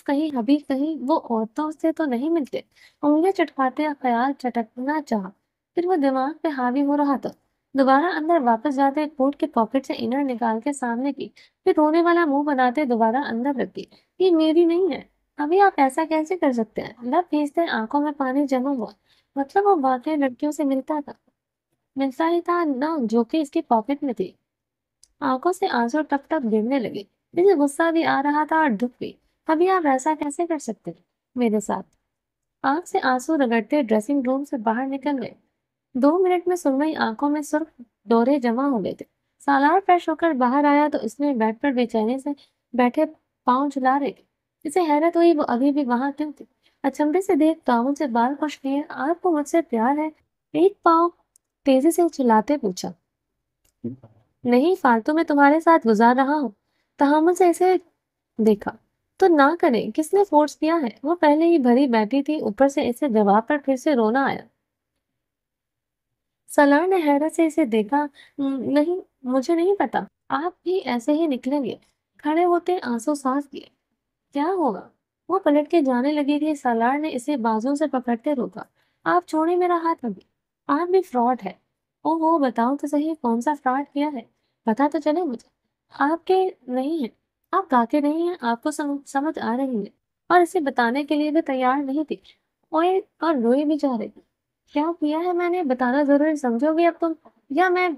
کہیں ابھی کہیں وہ عورتوں سے تو نہیں ملتے؟ انگلیاں چٹکاتے خیال چٹکنا چاہا، پھر وہ دماغ پہ حاوی ہو رہا تھا۔ دوبارہ اندر واپس جاتے کوٹ کے پاکٹ سے انر نکال کے سامنے کی، پھر رونے والا منہ بناتے دوبارہ اندر رکھ دی۔ یہ میری نہیں ہے۔ ابھی آپ ایسا کیسے کر سکتے ہیں؟ لب کھینچتے آنکھوں میں پانی جمع ہوا۔ مطلب وہ واقعی لڑکیوں سے ملتا ہی تھا نہ، جو کہ اس کی پاکٹ میں تھی۔ آنکھوں سے آنسو ٹپ ٹپ گرنے لگے۔ اسے غصہ بھی آ رہا تھا اور دکھ بھی۔ ابھی آپ ایسا کیسے کر سکتے میرے ساتھ؟ آنکھ سے آنسو رگڑتے ڈریسنگ روم سے باہر نکل گئے۔ 2 منٹ میں سرمئی آنکھوں میں سرخ ڈورے جمع ہو گئے تھے۔ سالار فریش ہو کر باہر آیا تو اس میں بیڈ پر بے چینی سے بیٹھے پاؤں جھلا رہے تھے۔ اسے حیرت ہوئی وہ ابھی بھی وہاں کیوں تھے۔ اچنبے سے دیکھ ٹاول سے بال خشک کیے۔ آپ کو مجھ سے پیار ہے؟ ایک پاؤں تیزی سے چلاتے پوچھا۔ نہیں، فالتو میں تمہارے ساتھ گزار رہا ہوں۔ تحمل سے اسے دیکھا۔ تو نہ کریں، کس نے فورس کیا ہے؟ وہ پہلے ہی بھری بیٹھی تھی، اوپر سے اسے جواب پر پھر سے رونا آیا۔ سالار نے حیرت سے اسے دیکھا۔ نہیں، مجھے نہیں پتا۔ آپ بھی ایسے ہی نکلیں گے۔ کھڑے ہوتے آنسو سانس لیے۔ کیا ہوگا؟ وہ پلٹ کے جانے لگی تھی۔ سالار نے اسے بازو سے پکڑتے روکا۔ آپ چھوڑیں میرا ہاتھ ابھی۔ آپ بھی فراڈ ہے۔ اوہ بتاؤ تو صحیح، کون سا فراڈ کیا ہے؟ پتا تو چلے مجھے۔ آپ کے نہیں ہیں، آپ گاتے نہیں ہیں، آپ کو سمجھ آ رہی ہے۔ اور اسے بتانے کے لیے بھی تیار نہیں تھی۔ اور روئی بھی جا رہی تھی۔ کیا کیا ہے میں نے؟ بتانا ضروری سمجھو گے اب تم؟ یا میں؟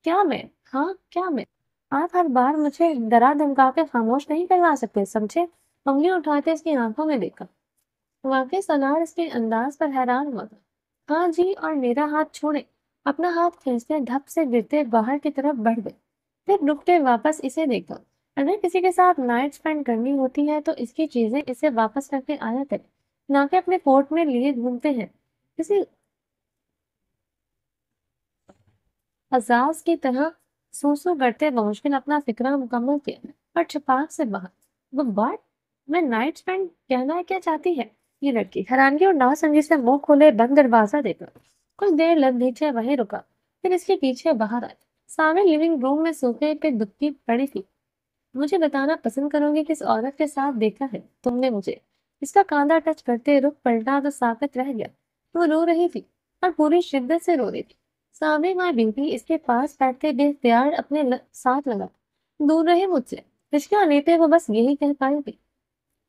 کیا میں؟ ہاں کیا میں؟ آپ ہر بار مجھے ڈرا دھمکا کے خاموش نہیں کروا سکتے، سمجھے؟ انگلیاں اٹھاتے اس کی آنکھوں میں دیکھا۔ واقعی سالار اس کے انداز پر حیران ہوا تھا۔ ہاں جی، اور میرا ہاتھ چھوڑے۔ اپنا ہاتھ کھینچتے دھپ سے گرتے باہر کی طرف بڑھ گئے۔ پھر رکتے واپس اسے دیکھا۔ اگر کسی کے ساتھ نائٹ سپینڈ کرنی ہوتی ہے تو اس کی چیزیں اسے واپس کر کے آیا کرے، نہ کہ اپنے کوٹ میں لیے گھومتے ہیں۔ کسی اعزاز کی طرح سوسو کرتے بمشکل اپنا فکرہ مکمل کیا اور چھپاک سے باہر۔ وہ بات میں نائٹ سپینڈ کہنا کیا چاہتی ہے یہ لڑکی؟ حیرانگی اور ناسمجھی سے منہ کھولے بند دروازہ دیکھا۔ کچھ دیر لگ نیچے وہیں رکا، پھر اس کے پیچھے باہر آئے۔ سامنے لیونگ روم میں صوفے پہ دبکی پڑی تھی۔ مجھے بتانا پسند کرو گی کس عورت کے ساتھ دیکھا ہے تم نے مجھے؟ اس کا کاندھا ٹچ کرتے رخ پلٹا تو ساکت رہ گیا۔ وہ رو رہی تھی اور پوری شدت سے رو رہی تھی۔ صابری ماں بیوی اس کے پاس بیٹھتے بے اختیار اپنے ساتھ لگا۔ دور رہے مجھ سے، رشکہ لیتے وہ بس یہی کہہ پائی تھی۔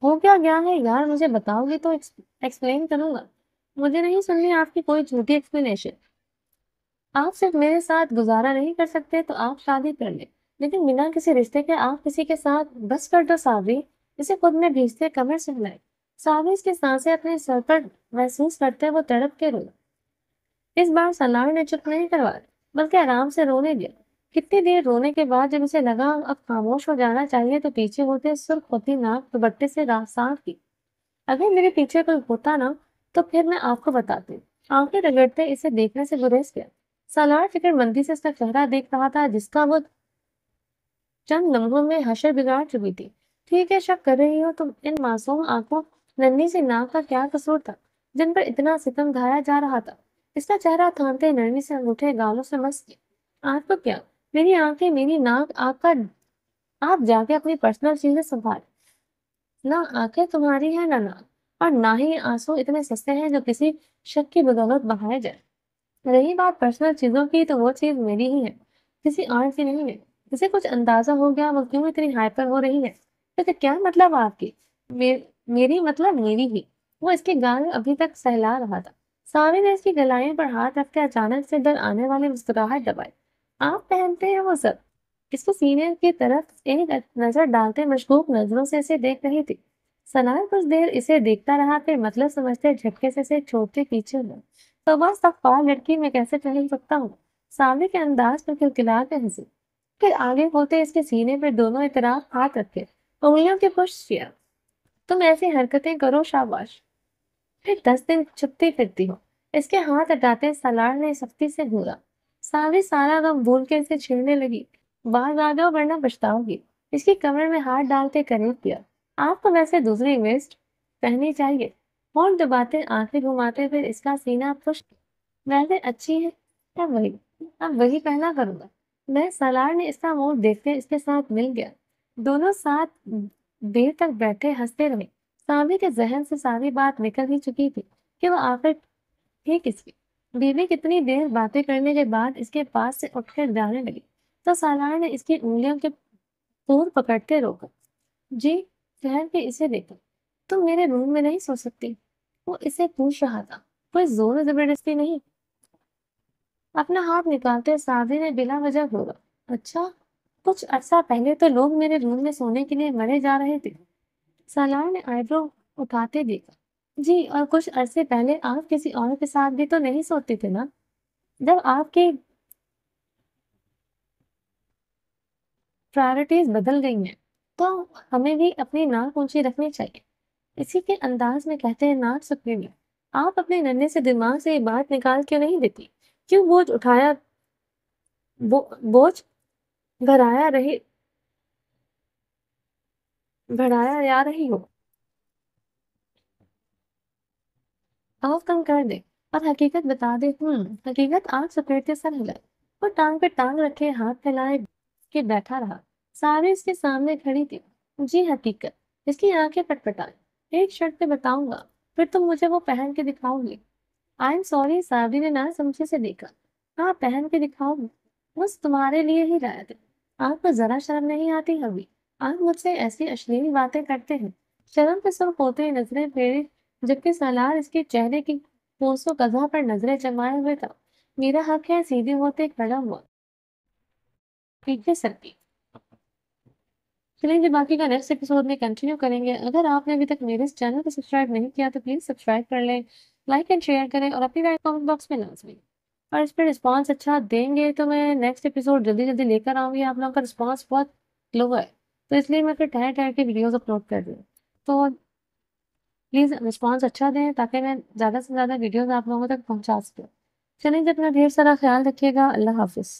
ہو کیا گیا ہے یار، مجھے بتاؤ گی تو ایکسپلین کروں گا۔ مجھے نہیں سننی آپ کی کوئی جھوٹی ایکسپلینیشن۔ آپ صرف میرے ساتھ گزارا نہیں کر سکتے تو آپ شادی کر لیں، لیکن بنا کسی رشتے کے آپ کسی کے ساتھ بس کر دو صابری۔ اسے خود میں بھیجتے کمر سے ہلائے۔ صابری اس کی سانسیں اپنے سر پر محسوس کرتے وہ تڑپ کے روئی۔ اس بار سالار نے چپ نہیں کروایا بلکہ آرام سے رونے دیا۔ کتنی دیر رونے کے بعد جب اسے لگا اب خاموش ہو جانا چاہیے تو پیچھے ہوتے سرخ ہوتی ناک دوپٹے سے صاف کی۔ اگر میرے پیچھے کوئی ہوتا نا تو پھر میں آپ کو بتاتی۔ آنکھیں رگڑتے اسے دیکھنے سے گریز گیا۔ سالار فکر مندی سے اس کا چہرہ دیکھ رہا تھا جس کا وہ چند لمحوں میں حشر بگاڑ چکی تھی۔ ٹھیک ہے، شک کر رہی ہو تم، ان معصوم آنکھوں ننھی سی ناک کا کیا قصور تھا جن پر اتنا ستم ڈھایا جا رہا تھا؟ اس کا چہرہ تھامتے نرمی سے انگوٹھے گالوں سے مس کیا۔ آپ کو کیا؟ میری آنکھیں، میری ناک آپ جا کے اپنی پرسنل چیزیں سنبھال۔ نہ آنکھیں تمہاری ہیں نہ ناک، اور نہ ہی آنسو اتنے سستے ہیں جو کسی شک کی بدولت بہائے جائے۔ رہی بات پرسنل چیزوں کی تو وہ چیز میری ہی ہے، کسی اور کی نہیں ہے۔ اسے کچھ اندازہ ہو گیا وہ کیوں اتنی ہائپر ہو رہی ہے۔ لیکن کیا مطلب آپ کی؟ میری مطلب میری ہی۔ وہ اس کے گال ابھی تک سہلا رہا تھا۔ سارے نے اس کی گلائیں پر ہاتھ رکھ کے اچانک سے در آنے والی مسکراہٹ دبائی۔ آپ پہنتے ہیں وہ سب؟ اس کو سینے کی طرف ایک نظر ڈالتے مشکوک نظروں سے اسے دیکھ رہی تھی۔ سنائے کچھ دیر اسے دیکھتا رہا، پھر مطلب سمجھتے جھٹکے سے اسے چھوڑتے پیچھے ہوا۔ تو بس تخفار لڑکی میں کیسے پہن سکتا ہوں؟ سامنے کے انداز پر کلکلا کے ہنسی، پھر آگے ہوتے اس کے سینے پر دونوں اطراف ہاتھ رکھے انگلیوں کے پشت کیا۔ تم ایسی حرکتیں کرو شاباش، پھر 10 دن چھپتی پھرتی ہو۔ اس کے ہاتھ ہٹاتے سالار نے سختی سے گھورا۔ ساوی سارا غم بھول کے اسے چھیڑنے لگی۔ باز آ جاؤ ورنہ پچھتاؤ گی۔ اس کی کمر میں ہاتھ ڈالتے قریب کیا۔ آپ کو ویسے دوسری ویسٹ پہننی چاہیے۔ ہونٹ دباتے آنکھیں گھماتے پھر اس کا سینہ پشت، ویسے اچھی ہے، اب وہی پہنا کروں گا میں۔ سالار نے اس کا منہ دیکھتے اس کے ساتھ مل گیا۔ دونوں ساتھ دیر تک بیٹھے ہنستے رہے۔ سامنے کے ذہن سے ساری بات نکل ہی چکی تھی کہ وہ آخر ٹھیک اس کی بیوی کتنی دیر باتیں کرنے کے بعد اس کے پاس سے اٹھ کر جانے لگی تو سالار نے اس کی انگلیوں کے پور پکڑتے روکا۔ جی، ٹھہر کے اسے دیکھا۔ تم میرے روم میں نہیں سو سکتی؟ وہ اسے پوچھ رہا تھا، کوئی زور و زبردستی نہیں۔ اپنا ہاتھ نکالتے سادی نے بلا وجہ بولا۔ اچھا، کچھ عرصہ پہلے تو لوگ میرے روم میں سونے کے لیے مرے جا رہے تھے۔ سالار نے آئی برو اٹھاتے دیکھا۔ جی، اور کچھ عرصے پہلے آپ کسی اور کے ساتھ بھی تو نہیں سوتے تھے نا؟ جب آپ کی پرائرٹیز بدل گئی ہیں تو ہمیں بھی اپنی ناک اونچی رکھنی چاہیے۔ اسی کے انداز میں کہتے ہیں ناک سکھے میں۔ آپ اپنے ننھے سے دماغ سے یہ بات نکال کے نہیں دیتی؟ کیوں بوجھ بڑھایا جا رہی ہو؟ آپ کم کر دے اور حقیقت بتا دے۔ حقیقت آگ سپیٹتے سر ہلائے اور ٹانگ پہ ٹانگ رکھے ہاتھ پھیلائے کے بیٹھا رہا۔ سارے اس کے سامنے کھڑی تھی۔ جی حقیقت، اس کی آنکھیں پٹپٹائیں۔ ایک شرط پہ بتاؤں گا، پھر تم مجھے وہ پہن کے دکھاؤ گی۔ آئی ایم سوری، سابری نے نہ سمجھے سے دیکھا۔ ہاں، پہن کے دکھاؤ گی، بس تمہارے لیے ہی لایا تھا۔ آپ کو ذرا شرم نہیں آتی ابھی؟ آپ مجھ سے ایسی اشلیل باتیں کرتے ہیں۔ شرم پہ سرخ ہوتے نظریں پھیری جبکہ سالار اس کے چہرے کی کوسوں قضا پر نظریں جمائے ہوئے تھا۔ میرا حق ہے، سیدھے ہوتے کھڑا ہوا، پیچھے سرکی۔ چلیں جی، باقی کا نیکسٹ ایپیسوڈ میں کنٹینیو کریں گے۔ اگر آپ نے ابھی تک میرے اس چینل کو سبسکرائب نہیں کیا تو پلیز سبسکرائب کر لیں، لائک اینڈ شیئر کریں اور اپنی رائے کامنٹ باکس میں لازمی۔ اور اس پہ رسپانس اچھا دیں گے تو میں نیکسٹ ایپیسوڈ جلدی جلدی لے کر آؤں گی۔ آپ لوگوں کا رسپانس بہت لو ہے تو اس لیے میں پھر ٹھہر ٹھہر کے ویڈیوز اپلوڈ کر رہی ہوں، تو پلیز رسپانس اچھا دیں تاکہ میں زیادہ سے زیادہ ویڈیوز آپ لوگوں تک پہنچا سکوں۔ چلیں جی، اپنا ڈھیر سارا خیال رکھیے گا۔ اللہ حافظ۔